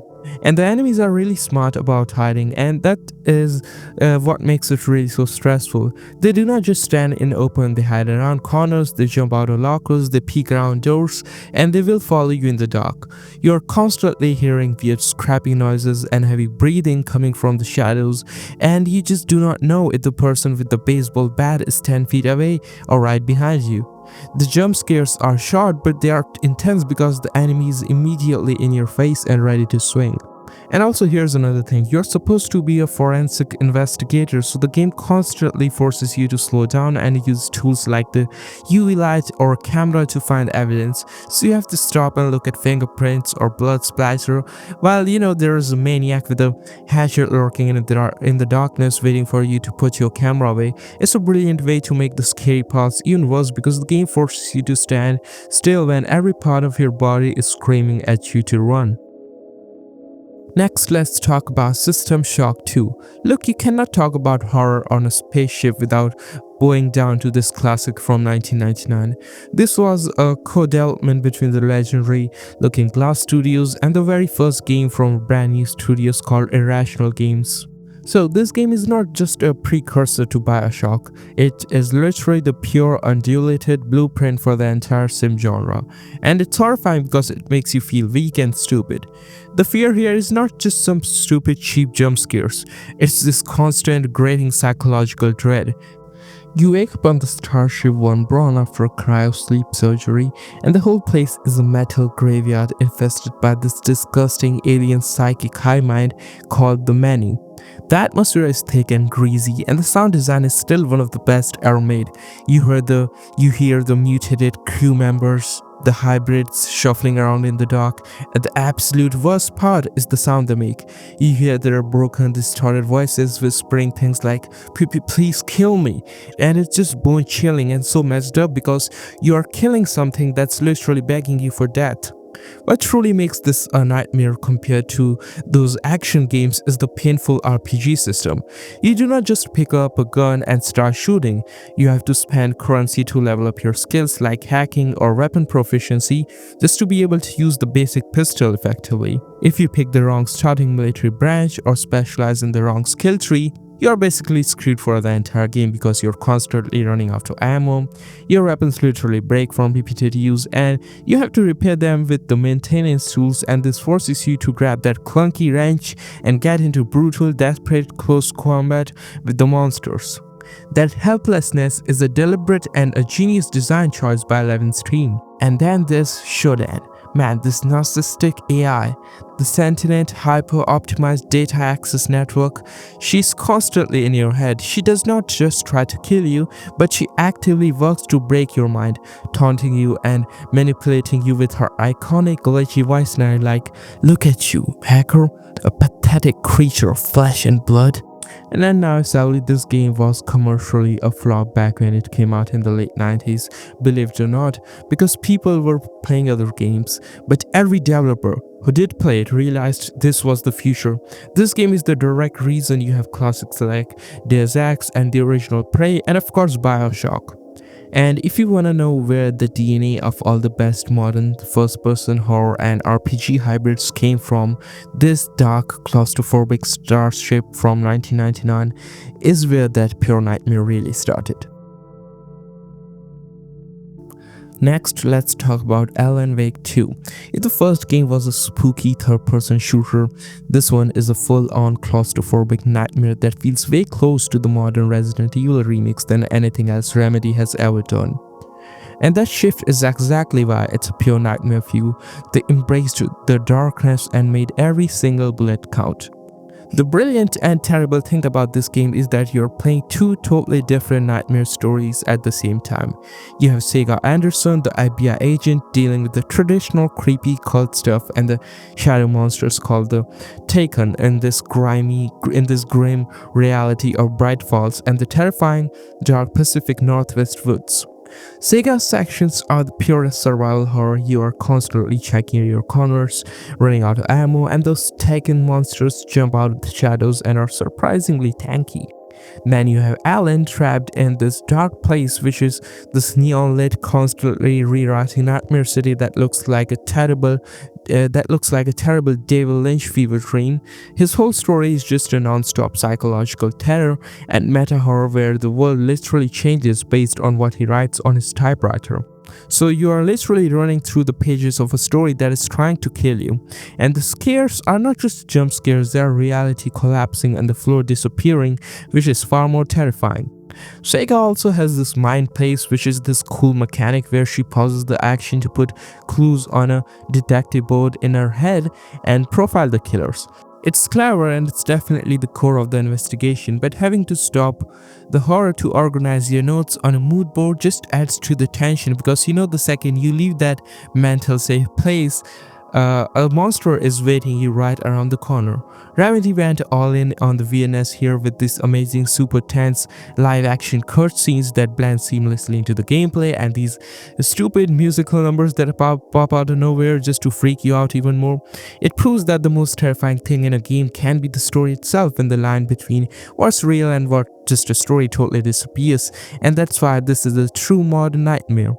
And the enemies are really smart about hiding, and that is what makes it really so stressful. They do not just stand in open, they hide around corners, they jump out of lockers, they peek around doors, and they will follow you in the dark. You're constantly hearing weird scrapping noises and heavy breathing coming from the shadows, and you just do not know if the person with the baseball bat is 10 feet away or right behind you. The jump scares are short, but they are intense because the enemy is immediately in your face and ready to swing. And also here's another thing, you're supposed to be a forensic investigator, so the game constantly forces you to slow down and use tools like the UV light or camera to find evidence. So you have to stop and look at fingerprints or blood splatter while there is a maniac with a hatchet lurking in the darkness waiting for you to put your camera away. It's a brilliant way to make the scary parts even worse because the game forces you to stand still when every part of your body is screaming at you to run. Next, let's talk about System Shock 2. Look, you cannot talk about horror on a spaceship without bowing down to this classic from 1999. This was a co-development between the legendary Looking Glass Studios and the very first game from a brand new studios called Irrational Games. So this game is not just a precursor to Bioshock, it is literally the pure undulated blueprint for the entire sim genre. And it's horrifying because it makes you feel weak and stupid. The fear here is not just some stupid cheap jump scares, it's this constant grating psychological dread. You wake up on the Starship One Braun after a cryo-sleep surgery, and the whole place is a metal graveyard infested by this disgusting alien psychic hive mind called the Many. The atmosphere is thick and greasy, and the sound design is still one of the best ever made. You hear the mutated crew members, the hybrids shuffling around in the dark, and the absolute worst part is the sound they make. You hear their broken, distorted voices whispering things like, please kill me, and it's just bone chilling and so messed up because you are killing something that's literally begging you for death. What truly makes this a nightmare compared to those action games is the painful RPG system. You do not just pick up a gun and start shooting, you have to spend currency to level up your skills like hacking or weapon proficiency just to be able to use the basic pistol effectively. If you pick the wrong starting military branch or specialize in the wrong skill tree, you're basically screwed for the entire game because you're constantly running out of ammo, your weapons literally break from repeated use, and you have to repair them with the maintenance tools, and this forces you to grab that clunky wrench and get into brutal, desperate close combat with the monsters. That helplessness is a deliberate and a genius design choice by Levin's team. And then there's Shodan. Man, this narcissistic AI, the sentient, hyper-optimized data access network, she's constantly in your head. She does not just try to kill you, but she actively works to break your mind, taunting you and manipulating you with her iconic glitchy voice line like, "Look at you, hacker, a pathetic creature of flesh and blood." And then now sadly this game was commercially a flop back when it came out in the late 90s, believe it or not, because people were playing other games, but every developer who did play it realized this was the future. This game is the direct reason you have classics like Deus Ex and the original Prey, and of course Bioshock. And if you wanna know where the DNA of all the best modern first-person horror and RPG hybrids came from, this dark, claustrophobic starship from 1999 is where that pure nightmare really started. Next, let's talk about Alan Wake 2. If the first game was a spooky third-person shooter, this one is a full-on claustrophobic nightmare that feels way close to the modern Resident Evil remakes than anything else Remedy has ever done. And that shift is exactly why it's a pure nightmare view. They embraced the darkness and made every single bullet count. The brilliant and terrible thing about this game is that you're playing two totally different nightmare stories at the same time. You have Sega Anderson, the FBI agent, dealing with the traditional creepy cult stuff and the shadow monsters called the Taken in this grim reality of Bright Falls and the terrifying dark Pacific Northwest woods. Sega's sections are the purest survival horror. You are constantly checking your corners, running out of ammo, and those Taken monsters jump out of the shadows and are surprisingly tanky. Then you have Alan trapped in this dark place, which is this neon-lit, constantly rewriting nightmare city that looks like a terrible David Lynch fever dream. His whole story is just a non-stop psychological terror and meta horror where the world literally changes based on what he writes on his typewriter. So you are literally running through the pages of a story that is trying to kill you. And the scares are not just jump scares, they are reality collapsing and the floor disappearing, which is far more terrifying. Sega also has this mind place, which is this cool mechanic where she pauses the action to put clues on a detective board in her head and profile the killers. It's clever and it's definitely the core of the investigation, but having to stop the horror to organize your notes on a mood board just adds to the tension, because the second you leave that mental safe place, a monster is waiting you right around the corner. Remedy went all in on the VNS here with this amazing super tense live action cutscenes that blend seamlessly into the gameplay and these stupid musical numbers that pop out of nowhere just to freak you out even more. It proves that the most terrifying thing in a game can be the story itself, and the line between what's real and what just a story totally disappears, and that's why this is a true modern nightmare.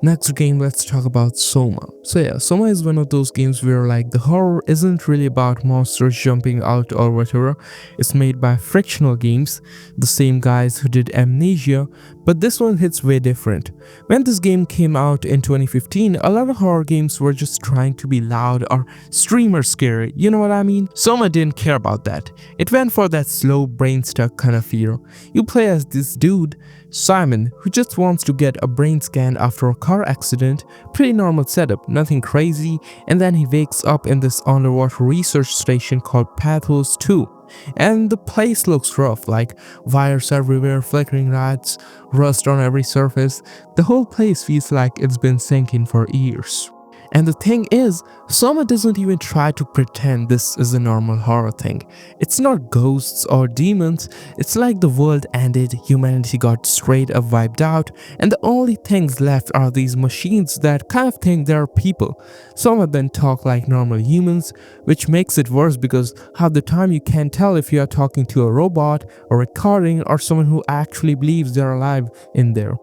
Next game, let's talk about SOMA. So yeah, SOMA is one of those games where the horror isn't really about monsters jumping out or whatever. It's made by Frictional Games, the same guys who did Amnesia, but this one hits way different. When this game came out in 2015, a lot of horror games were just trying to be loud or streamer scary, you know what I mean? SOMA didn't care about that. It went for that slow brain stuck kind of fear. You play as this dude, Simon, who just wants to get a brain scan after a car accident. Pretty normal setup, nothing crazy, and then he wakes up in this underwater research station called Pathos 2. And the place looks rough, like wires everywhere, flickering lights, rust on every surface. The whole place feels like it's been sinking for years. And the thing is, SOMA doesn't even try to pretend this is a normal horror thing. It's not ghosts or demons, it's like the world ended, humanity got straight up wiped out, and the only things left are these machines that kind of think they're people. Some of them talk like normal humans, which makes it worse because half the time you can't tell if you are talking to a robot, a recording, or someone who actually believes they're alive in there.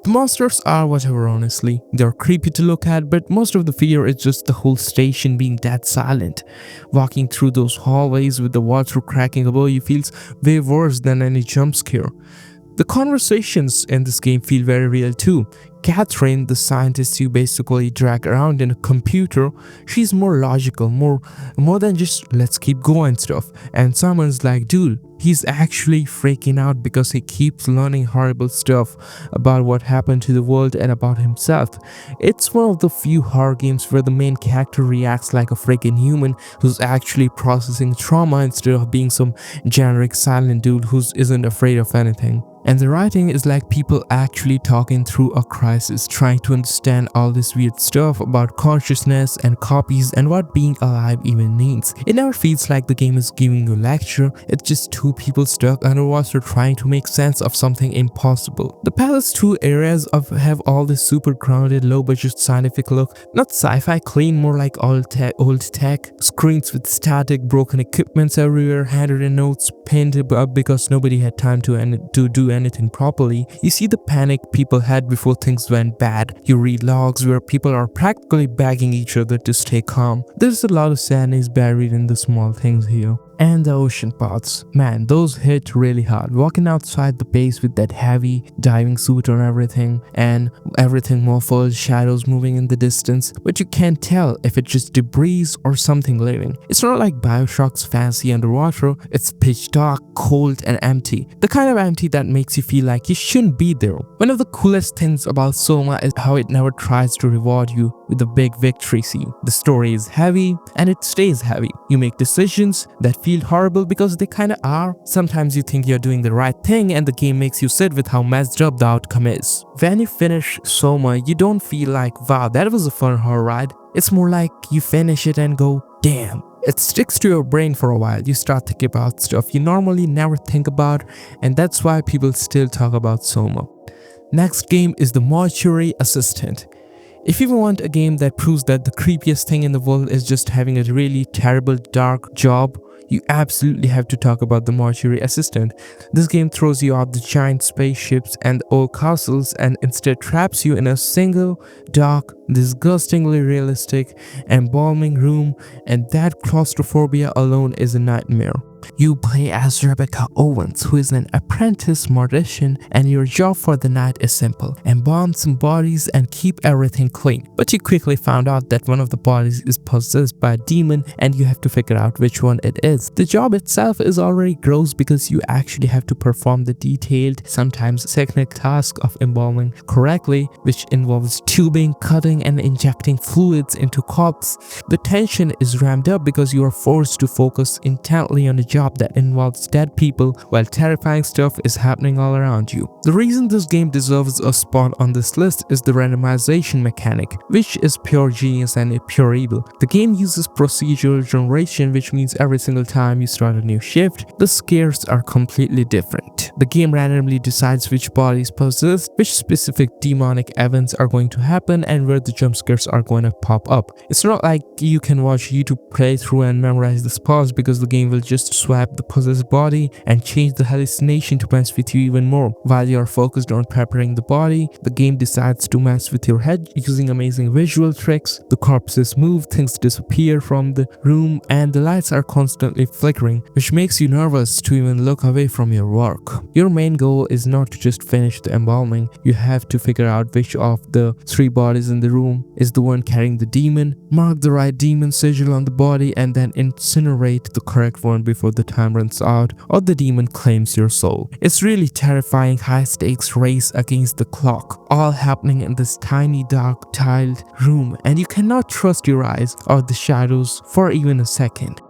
The monsters are whatever, honestly. They're creepy to look at, but most of the fear is just the whole station being dead silent. Walking through those hallways with the water cracking above you feels way worse than any jump scare. The conversations in this game feel very real too. Catherine, the scientist you basically drag around in a computer, she's more logical, more than just let's keep going stuff. And someone's like, dude, he's actually freaking out because he keeps learning horrible stuff about what happened to the world and about himself. It's one of the few horror games where the main character reacts like a freaking human who's actually processing trauma instead of being some generic silent dude who isn't afraid of anything. And the writing is like people actually talking through a crisis, trying to understand all this weird stuff about consciousness and copies and what being alive even means. It never feels like the game is giving you a lecture, it's just two people stuck underwater trying to make sense of something impossible. The Palace 2 areas have all this super grounded, low-budget scientific look, not sci-fi clean, more like old tech, screens with static, broken equipments everywhere, handwritten notes pinned up because nobody had time to do anything properly. You see the panic people had before things went bad. You read logs where people are practically begging each other to stay calm. There's a lot of sadness buried in the small things here. And the ocean paths, man, those hit really hard. Walking outside the base with that heavy diving suit on everything, and everything muffled, shadows moving in the distance, but you can't tell if it's just debris or something living. It's not like Bioshock's fancy underwater, it's pitch dark, cold and empty. The kind of empty that makes you feel like you shouldn't be there. One of the coolest things about SOMA is how it never tries to reward you with a big victory scene. The story is heavy and it stays heavy. You make decisions that feel horrible because they kinda are. Sometimes you think you're doing the right thing and the game makes you sit with how messed up the outcome is. When you finish SOMA, you don't feel like, wow, that was a fun horror ride. It's more like you finish it and go, damn. It sticks to your brain for a while. You start thinking about stuff you normally never think about, and that's why people still talk about SOMA. Next game is the Mortuary Assistant. If you want a game that proves that the creepiest thing in the world is just having a really terrible dark job, you absolutely have to talk about the Mortuary Assistant. This game throws you off the giant spaceships and old castles and instead traps you in a single, dark, disgustingly realistic, embalming room, and that claustrophobia alone is a nightmare. You play as Rebecca Owens, who is an apprentice mortician, and your job for the night is simple: embalm some bodies and keep everything clean. But you quickly found out that one of the bodies is possessed by a demon and you have to figure out which one it is. The job itself is already gross because you actually have to perform the detailed, sometimes technical task of embalming correctly, which involves tubing, cutting and injecting fluids into corpses. The tension is ramped up because you are forced to focus intently on a job that involves dead people while terrifying stuff is happening all around you. The reason this game deserves a spot on this list is the randomization mechanic, which is pure genius and pure evil. The game uses procedural generation, which means every single time you start a new shift, the scares are completely different. The game randomly decides which bodies possessed, which specific demonic events are going to happen, and where the jump scares are going to pop up. It's not like you can watch YouTube playthrough and memorize the spots, because the game will just swap the possessed body and change the hallucination to mess with you even more. While you are focused on preparing the body, the game decides to mess with your head using amazing visual tricks. The corpses move, things disappear from the room, and the lights are constantly flickering, which makes you nervous to even look away from your work. Your main goal is not to just finish the embalming. You have to figure out which of the 3 bodies in the room is the one carrying the demon, mark the right demon sigil on the body, and then incinerate the correct one before the time runs out or the demon claims your soul. It's really terrifying high-stakes race against the clock, all happening in this tiny dark tiled room, and you cannot trust your eyes or the shadows for even a second.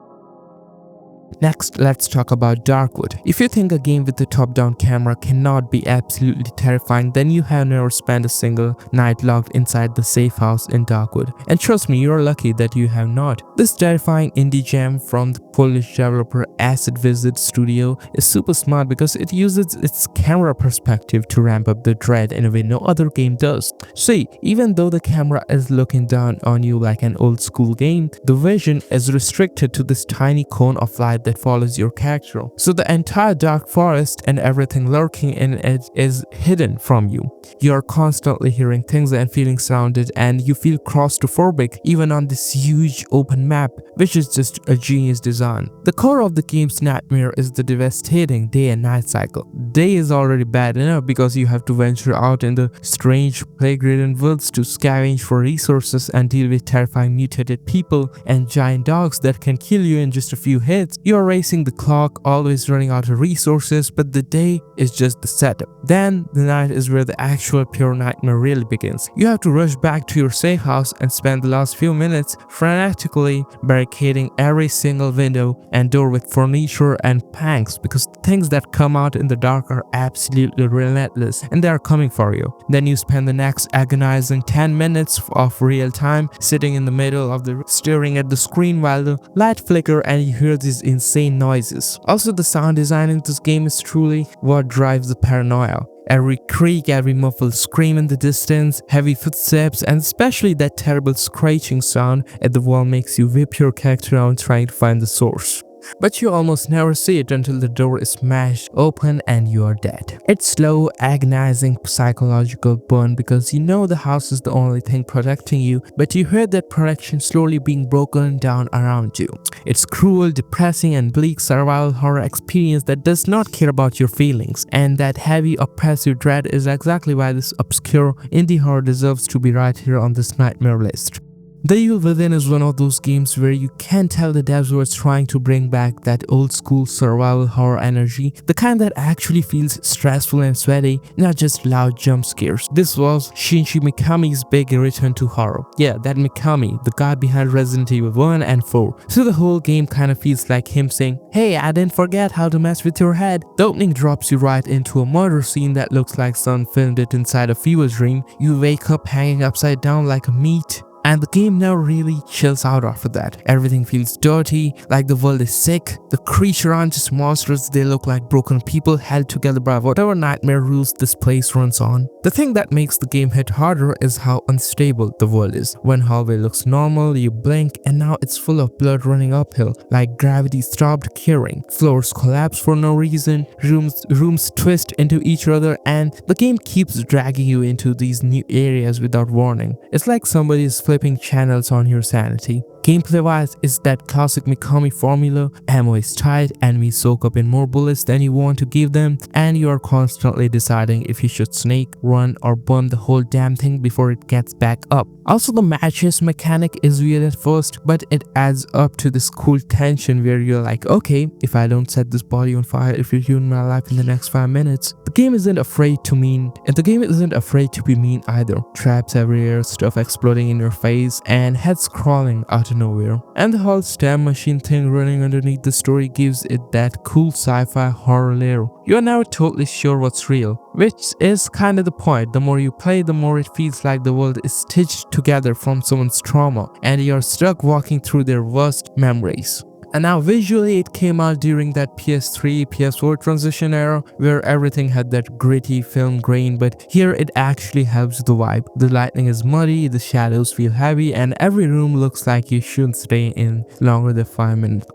Next, let's talk about Darkwood. If you think a game with a top-down camera cannot be absolutely terrifying, then you have never spent a single night locked inside the safe house in Darkwood. And trust me, you're lucky that you have not. This terrifying indie gem from the Polish developer Visage Studio is super smart because it uses its camera perspective to ramp up the dread in a way no other game does. See, even though the camera is looking down on you like an old school game, the vision is restricted to this tiny cone of light that follows your character. So the entire dark forest and everything lurking in it is hidden from you. You are constantly hearing things and feeling surrounded, and you feel claustrophobic even on this huge open map, which is just a genius design. The core of the game's nightmare is the devastating day and night cycle. Day is already bad enough because you have to venture out in the strange plague-ridden woods to scavenge for resources and deal with terrifying mutated people and giant dogs that can kill you in just a few hits. You are racing the clock, always running out of resources, but the day is just the setup. Then the night is where the actual pure nightmare really begins. You have to rush back to your safe house and spend the last few minutes frantically barricading every single window and door with furniture and planks, because the things that come out in the dark are absolutely relentless and they are coming for you. Then you spend the next agonizing 10 minutes of real time sitting in the middle of the staring at the screen while the light flicker and you hear these insane noises. Also, the sound design in this game is truly what drives the paranoia. Every creak, every muffled scream in the distance, heavy footsteps, and especially that terrible scratching sound at the wall makes you whip your character around trying to find the source. But you almost never see it until the door is smashed open and you are dead. It's slow, agonizing, psychological burn because you know the house is the only thing protecting you, but you hear that protection slowly being broken down around you. It's cruel, depressing, and bleak survival horror experience that does not care about your feelings, and that heavy, oppressive dread is exactly why this obscure indie horror deserves to be right here on this nightmare list. The Evil Within is one of those games where you can tell the devs were trying to bring back that old school survival horror energy, the kind that actually feels stressful and sweaty, not just loud jump scares. This was Shinji Mikami's big return to horror. Yeah, that Mikami, the guy behind Resident Evil 1 and 4. So the whole game kind of feels like him saying, "Hey, I didn't forget how to mess with your head." The opening drops you right into a murder scene that looks like someone filmed it inside a fever dream. You wake up hanging upside down like a meat. And the game never really chills out after that. Everything feels dirty, like the world is sick. The creatures aren't just monsters, they look like broken people held together by whatever nightmare rules this place runs on. The thing that makes the game hit harder is how unstable the world is. One hallway looks normal, you blink, and now it's full of blood running uphill, like gravity stopped caring. Floors collapse for no reason, rooms twist into each other, and the game keeps dragging you into these new areas without warning. It's like somebody is flipping channels on your sanity. Gameplay-wise, it's that classic Mikami formula. Ammo is tight, enemies soak up in more bullets than you want to give them, and you are constantly deciding if you should snake, run, or burn the whole damn thing before it gets back up. Also, the matches mechanic is weird at first, but it adds up to this cool tension where you're like, okay, if I don't set this body on fire, if you ruin my life in the next 5 minutes. The game isn't afraid to be mean either. Traps everywhere, stuff exploding in your face, and heads crawling out of nowhere. And the whole stem machine thing running underneath the story gives it that cool sci-fi horror layer. You are never totally sure what's real, which is kind of the point. The more you play, the more it feels like the world is stitched together from someone's trauma, and you're stuck walking through their worst memories. And now visually it came out during that PS3, PS4 transition era where everything had that gritty film grain, but here it actually helps the vibe. The lighting is muddy, the shadows feel heavy, and every room looks like you shouldn't stay in longer than 5 minutes.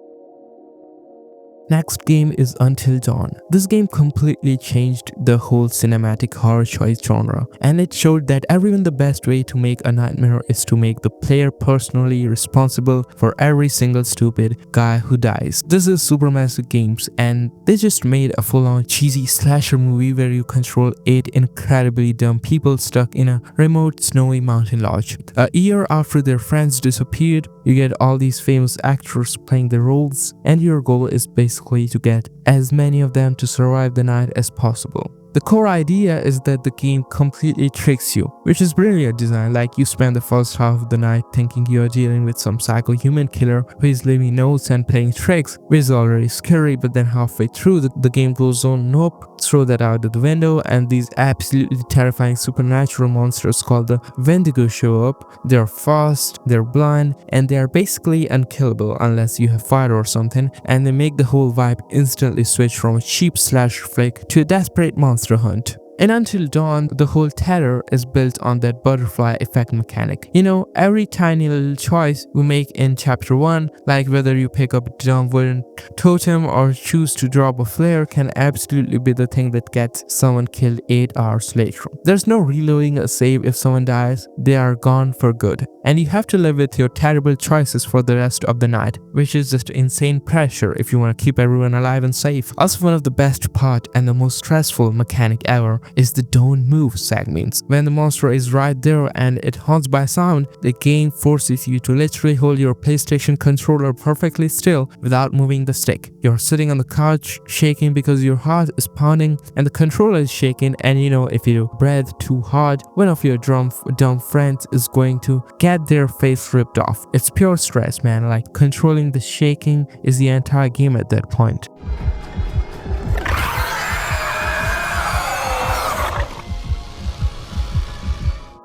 Next game is Until Dawn. This game completely changed the whole cinematic horror choice genre, and it showed that even the best way to make a nightmare is to make the player personally responsible for every single stupid guy who dies. This is Supermassive Games, and they just made a full-on cheesy slasher movie where you control 8 incredibly dumb people stuck in a remote snowy mountain lodge. A year after their friends disappeared, you get all these famous actors playing the roles, and your goal is basically to get as many of them to survive the night as possible. The core idea is that the game completely tricks you, which is brilliant design. Like, you spend the first half of the night thinking you are dealing with some psycho-human killer who is leaving notes and playing tricks, which is already scary, but then halfway through the game goes on, nope, throw that out of the window, and these absolutely terrifying supernatural monsters called the Wendigo show up. They're fast, they're blind, and they are basically unkillable unless you have fire or something, and they make the whole vibe instantly switch from a cheap slasher flick to a desperate monster hunt. In Until Dawn, the whole terror is built on that butterfly effect mechanic. You know, every tiny little choice we make in chapter 1, like whether you pick up a dumb wooden totem or choose to drop a flare, can absolutely be the thing that gets someone killed 8 hours later. There's no reloading a save if someone dies, they are gone for good. And you have to live with your terrible choices for the rest of the night, which is just insane pressure if you want to keep everyone alive and safe. Also, one of the best part and the most stressful mechanic ever is the don't move segments. When the monster is right there and it haunts by sound, the game forces you to literally hold your PlayStation controller perfectly still without moving the stick. You're sitting on the couch shaking because your heart is pounding and the controller is shaking, and you know, if you breathe too hard, one of your dumb friends is going to get their face ripped off. It's pure stress, man. Like, controlling the shaking is the entire game at that point.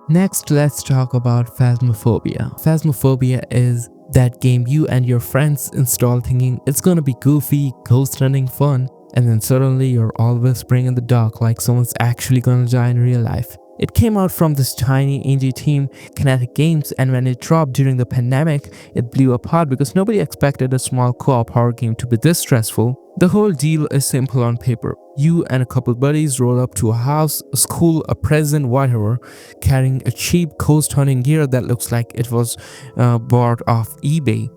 Next, let's talk about Phasmophobia. Phasmophobia is That game you and your friends install thinking it's gonna be goofy, ghost hunting fun, and then suddenly you're all whispering in the dark like someone's actually gonna die in real life. It came out from this tiny indie team, Kinetic Games, and when it dropped during the pandemic, it blew apart because nobody expected a small co-op horror game to be this stressful. The whole deal is simple on paper. You and a couple buddies roll up to a house, a school, a prison, whatever, carrying a cheap ghost hunting gear that looks like it was bought off eBay.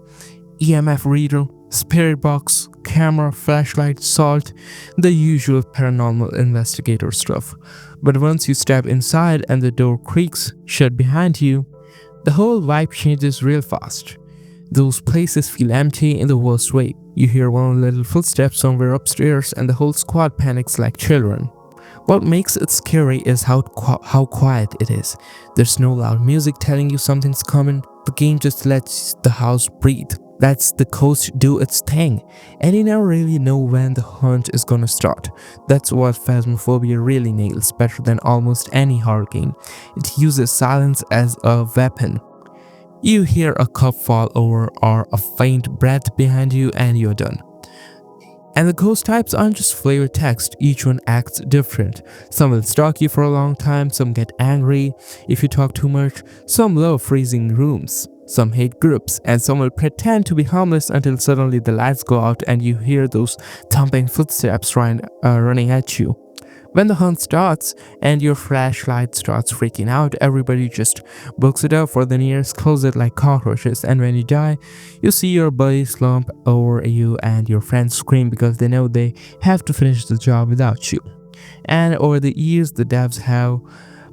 EMF reader, spirit box, camera, flashlight, salt, the usual paranormal investigator stuff. But once you step inside and the door creaks shut behind you, the whole vibe changes real fast. Those places feel empty in the worst way. You hear one little footstep somewhere upstairs and the whole squad panics like children. What makes it scary is how quiet it is. There's no loud music telling you something's coming. The game just lets the house breathe. Lets the ghost do its thing, and you never really know when the hunt is gonna start. That's what Phasmophobia really nails better than almost any horror game. It uses silence as a weapon. You hear a cup fall over or a faint breath behind you and you're done. And the ghost types aren't just flavor text, each one acts different. Some will stalk you for a long time, some get angry if you talk too much, some love freezing rooms, some hate groups, and some will pretend to be harmless until suddenly the lights go out and you hear those thumping footsteps running at you. When the hunt starts and your flashlight starts freaking out, everybody just books it up for the nearest closet like cockroaches, and when you die, you see your buddy slump over you and your friends scream because they know they have to finish the job without you. And over the years, the devs have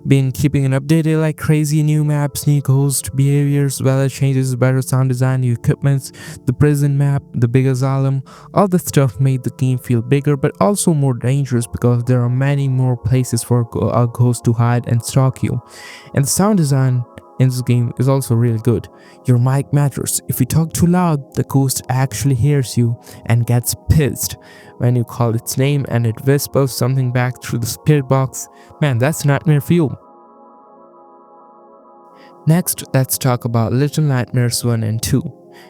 been keeping it updated like crazy. New maps, new ghost behaviors, weather changes, better sound design, new equipments, the prison map, the big asylum. All this stuff made the game feel bigger but also more dangerous because there are many more places for a ghost to hide and stalk you. And the sound design in this game is also really good. Your mic matters. If you talk too loud, the ghost actually hears you and gets pissed when you call its name and it whispers something back through the spirit box. Man, that's nightmare fuel. Next, let's talk about Little Nightmares 1 and 2.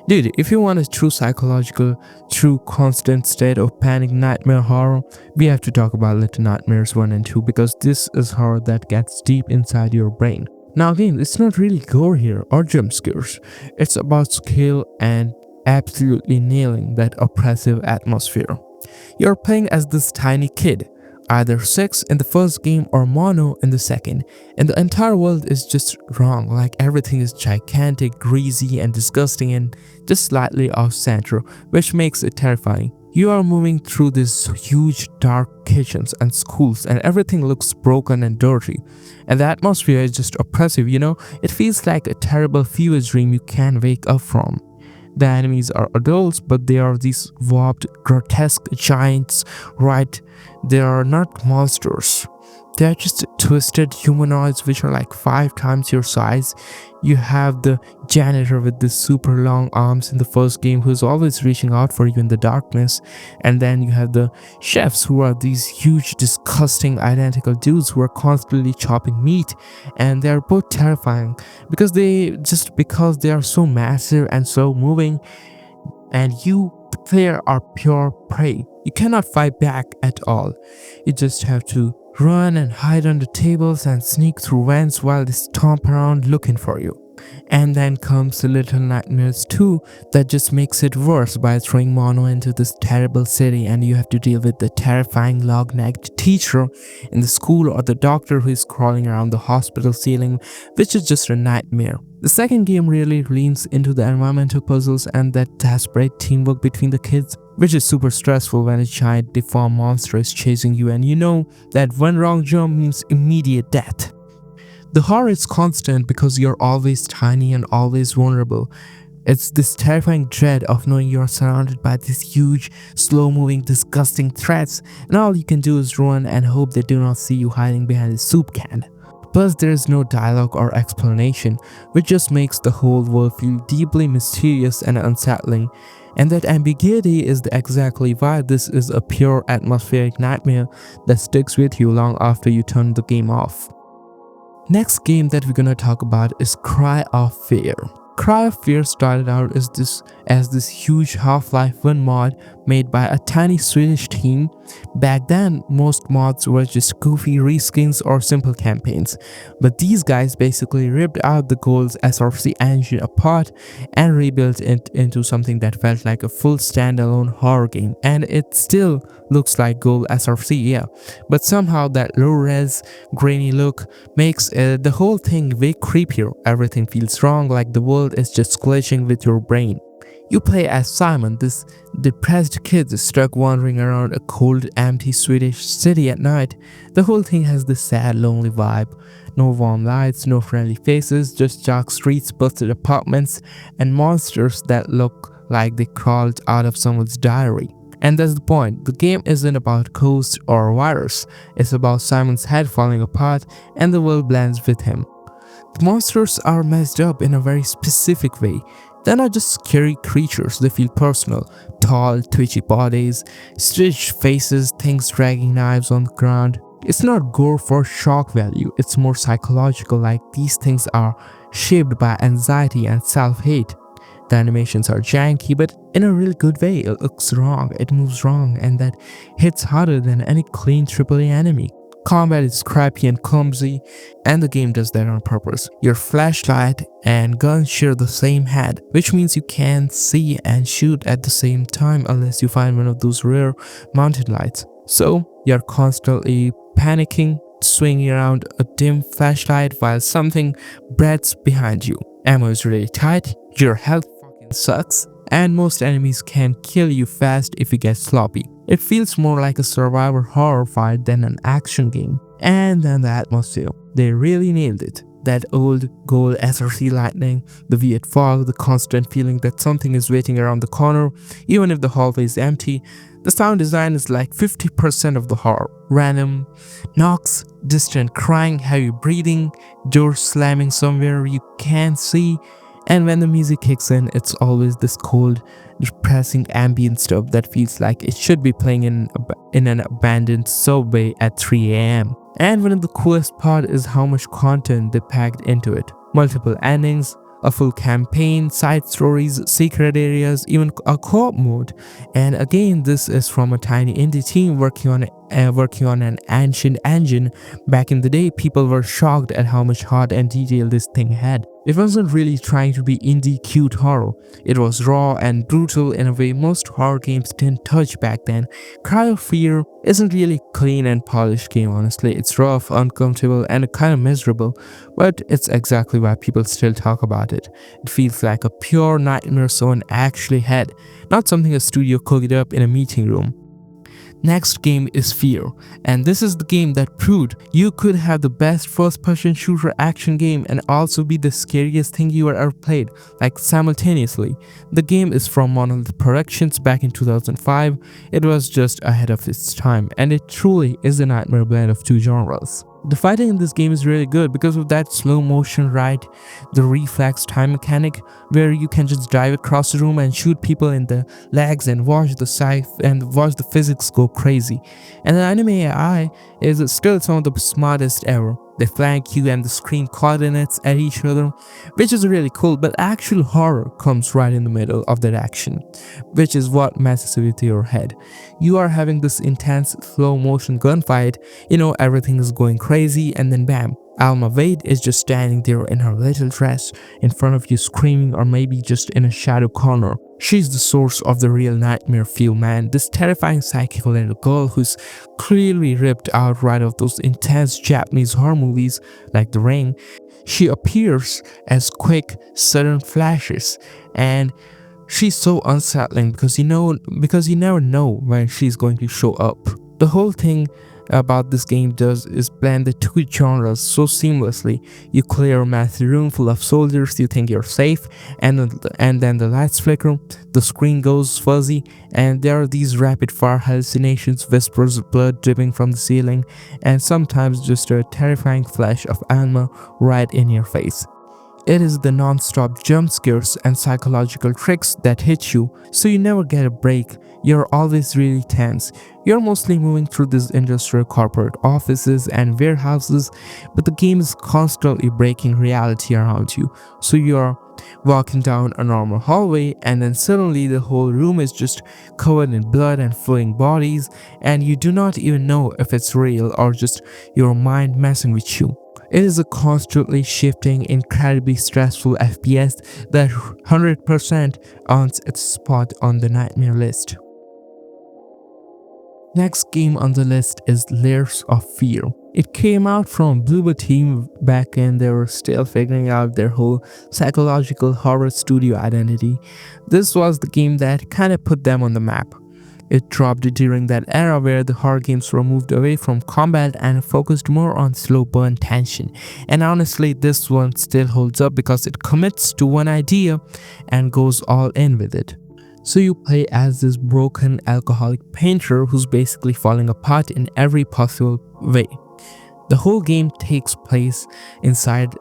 Dude, if you want a true psychological, true constant state of panic nightmare horror, we have to talk about Little Nightmares 1 and 2 because this is horror that gets deep inside your brain. Now again, it's not really gore here or jump scares. It's about skill and absolutely nailing that oppressive atmosphere. You're playing as this tiny kid, either 6 in the first game or mono in the second, and the entire world is just wrong, like everything is gigantic, greasy and disgusting and just slightly off center, which makes it terrifying. You are moving through these huge dark kitchens and schools and everything looks broken and dirty. And the atmosphere is just oppressive, you know? It feels like a terrible fever dream you can't wake up from. The enemies are adults, but they are these warped, grotesque giants, right? They are not monsters. They are just twisted humanoids which are like 5 times your size. You have the janitor with the super long arms in the first game who's always reaching out for you in the darkness. And then you have the chefs who are these huge, disgusting, identical dudes who are constantly chopping meat. And they're both terrifying because they are so massive and so moving. And you, the player, are pure prey. You cannot fight back at all. You just have to run and hide under tables and sneak through vents while they stomp around looking for you. And then comes the Little Nightmares 2 that just makes it worse by throwing mono into this terrible city, and you have to deal with the terrifying long-necked teacher in the school or the doctor who is crawling around the hospital ceiling, which is just a nightmare. The second game really leans into the environmental puzzles and that desperate teamwork between the kids, which is super stressful when a giant deformed monster is chasing you and you know that one wrong jump means immediate death. The horror is constant because you're always tiny and always vulnerable. It's this terrifying dread of knowing you're surrounded by these huge, slow-moving, disgusting threats, and all you can do is run and hope they do not see you hiding behind a soup can. Plus, there is no dialogue or explanation, which just makes the whole world feel deeply mysterious and unsettling. And that ambiguity is exactly why this is a pure atmospheric nightmare that sticks with you long after you turn the game off. Next game that we're gonna talk about is Cry of F.E.A.R. Cry of Fear started out as this huge Half-Life 1 mod made by a tiny Swedish team. Back then, most mods were just goofy reskins or simple campaigns, but these guys basically ripped out the Gold's SRC engine apart and rebuilt it into something that felt like a full standalone horror game, and it still looks like Gold SRC, yeah, but somehow that low-res, grainy look makes the whole thing way creepier. Everything feels wrong, like the world is just glitching with your brain. You play as Simon, this depressed kid stuck wandering around a cold, empty Swedish city at night. The whole thing has this sad, lonely vibe. No warm lights, no friendly faces, just dark streets, busted apartments, and monsters that look like they crawled out of someone's diary. And that's the point. The game isn't about ghosts or virus. It's about Simon's head falling apart and the world blends with him. The monsters are messed up in a very specific way. They're not just scary creatures, they feel personal. Tall, twitchy bodies, stitched faces, things dragging knives on the ground. It's not gore for shock value, it's more psychological, like these things are shaped by anxiety and self-hate. The animations are janky, but in a really good way. It looks wrong, it moves wrong, and that hits harder than any clean AAA enemy. Combat is crappy and clumsy, and the game does that on purpose. Your flashlight and gun share the same head, which means you can't see and shoot at the same time unless you find one of those rare mounted lights. So, you're constantly panicking, swinging around a dim flashlight while something breathes behind you. Ammo is really tight, your health fucking sucks, and most enemies can kill you fast if you get sloppy. It feels more like a survivor horror fight than an action game. And then the atmosphere. They really nailed it. That old gold SRC lightning, the weird fog, the constant feeling that something is waiting around the corner, even if the hallway is empty. The sound design is like 50% of the horror. Random knocks, distant crying, heavy breathing, doors slamming somewhere you can't see. And when the music kicks in, it's always this cold, depressing ambient stuff that feels like it should be playing in an abandoned subway at 3 a.m. And one of the coolest part is how much content they packed into it. Multiple endings, a full campaign, side stories, secret areas, even a co-op mode. And again, this is from a tiny indie team working on an ancient engine. Back in the day, people were shocked at how much heart and detail this thing had. It wasn't really trying to be indie cute horror. It was raw and brutal in a way most horror games didn't touch back then. Cry of Fear isn't really a clean and polished game, honestly. It's rough, uncomfortable, and kind of miserable, but it's exactly why people still talk about it. It feels like a pure nightmare someone actually had, not something a studio cooked up in a meeting room. Next game is F.E.A.R, and this is the game that proved you could have the best first-person shooter action game and also be the scariest thing you ever played, like simultaneously. The game is from Monolith Productions back in 2005. It was just ahead of its time, and it truly is a nightmare blend of two genres. The fighting in this game is really good because of that slow motion ride, the reflex time mechanic where you can just dive across the room and shoot people in the legs and watch the physics go crazy. And the anime AI is still some of the smartest ever. They flank you and the screen coordinates at each other, which is really cool, but actual horror comes right in the middle of that action, which is what messes with your head. You are having this intense slow motion gunfight, everything is going crazy, and then bam, Alma Wade is just standing there in her little dress in front of you screaming, or maybe just in a shadow corner. She's the source of the real nightmare feel, man. This terrifying psychic little girl who's clearly ripped out right of those intense Japanese horror movies like The Ring. She appears as quick, sudden flashes, and she's so unsettling because you never know when she's going to show up. The whole thing about this game does is blend the two genres so seamlessly. You clear a massive room full of soldiers, you think you're safe, and then the lights flicker, the screen goes fuzzy, and there are these rapid fire hallucinations, whispers of blood dripping from the ceiling, and sometimes just a terrifying flash of Alma right in your face. It is the non-stop jump scares and psychological tricks that hit you, so you never get a break. You're always really tense. You're mostly moving through these industrial corporate offices and warehouses, but the game is constantly breaking reality around you, so you're walking down a normal hallway, and then suddenly the whole room is just covered in blood and flowing bodies, and you do not even know if it's real or just your mind messing with you. It is a constantly shifting, incredibly stressful FPS that 100% earns its spot on the nightmare list. Next game on the list is Layers of Fear. It came out from Bloober team back when they were still figuring out their whole psychological horror studio identity. This was the game that kinda put them on the map. It dropped during that era where the horror games were moved away from combat and focused more on slow burn tension. And honestly, this one still holds up because it commits to one idea and goes all in with it. So you play as this broken alcoholic painter who's basically falling apart in every possible way. The whole game takes place inside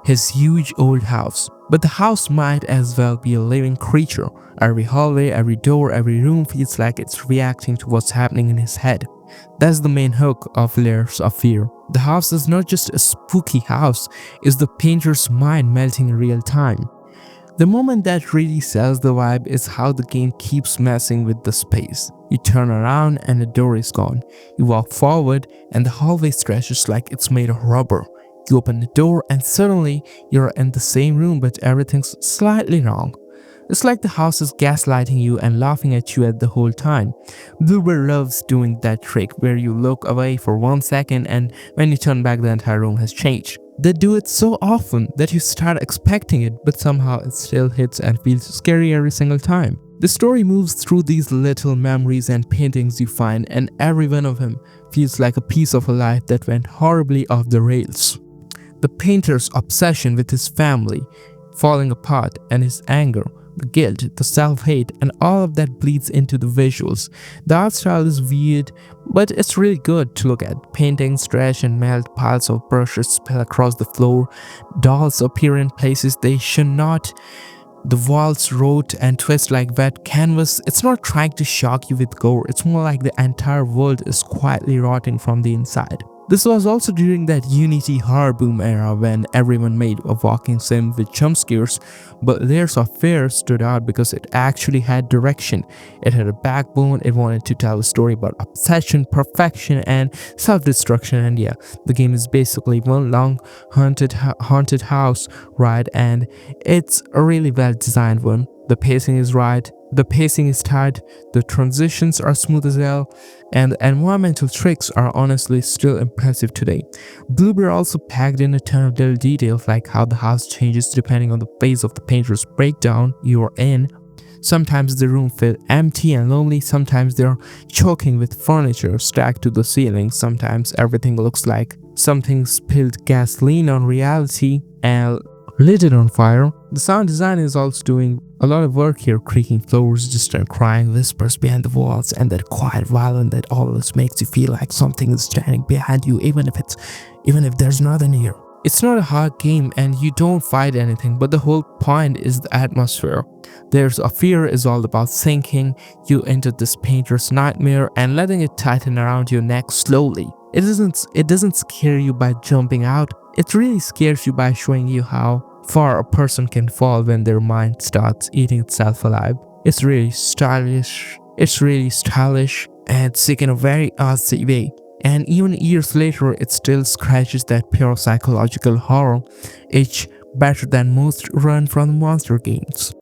his huge old house, but the house might as well be a living creature. Every hallway, every door, every room feels like it's reacting to what's happening in his head. That's the main hook of Layers of Fear. The house is not just a spooky house, it's the painter's mind melting in real time. The moment that really sells the vibe is how the game keeps messing with the space. You turn around and the door is gone. You walk forward and the hallway stretches like it's made of rubber. You open the door and suddenly you're in the same room, but everything's slightly wrong. It's like the house is gaslighting you and laughing at you at the whole time. Bloober loves doing that trick where you look away for 1 second and when you turn back the entire room has changed. They do it so often that you start expecting it, but somehow it still hits and feels scary every single time. The story moves through these little memories and paintings you find, and every one of them feels like a piece of a life that went horribly off the rails. The painter's obsession with his family falling apart and his anger, the guilt, the self-hate, and all of that bleeds into the visuals. The art style is weird, but it's really good to look at. Paintings stretch and melt, piles of brushes spill across the floor, dolls appear in places they should not, the walls rot and twist like wet canvas. It's not trying to shock you with gore, it's more like the entire world is quietly rotting from the inside. This was also during that Unity horror boom era when everyone made a walking sim with jump scares, but Layers of Fear stood out because it actually had direction. It had a backbone, it wanted to tell a story about obsession, perfection, and self-destruction, and yeah, the game is basically one long haunted house ride, and it's a really well designed one. The pacing is right, the pacing is tight, the transitions are smooth as hell, and the environmental tricks are honestly still impressive today. Bloober also packed in a ton of little details like how the house changes depending on the phase of the painter's breakdown you are in. Sometimes the room feels empty and lonely, sometimes they're choking with furniture stacked to the ceiling, sometimes everything looks like something spilled gasoline on reality and lit it on fire. The sound design is also doing a lot of work here, creaking floors, distant crying whispers behind the walls, and that quiet violin that always makes you feel like something is standing behind you, even if there's nothing here. It's not a hard game and you don't fight anything, but the whole point is the atmosphere. Layers of Fear is all about sinking you into this painter's nightmare and letting it tighten around your neck slowly. It doesn't scare you by jumping out. It really scares you by showing you how far a person can fall when their mind starts eating itself alive. It's really stylish and sick in a very artsy way. And even years later, it still scratches that pure psychological horror itch better than most run from the monster games.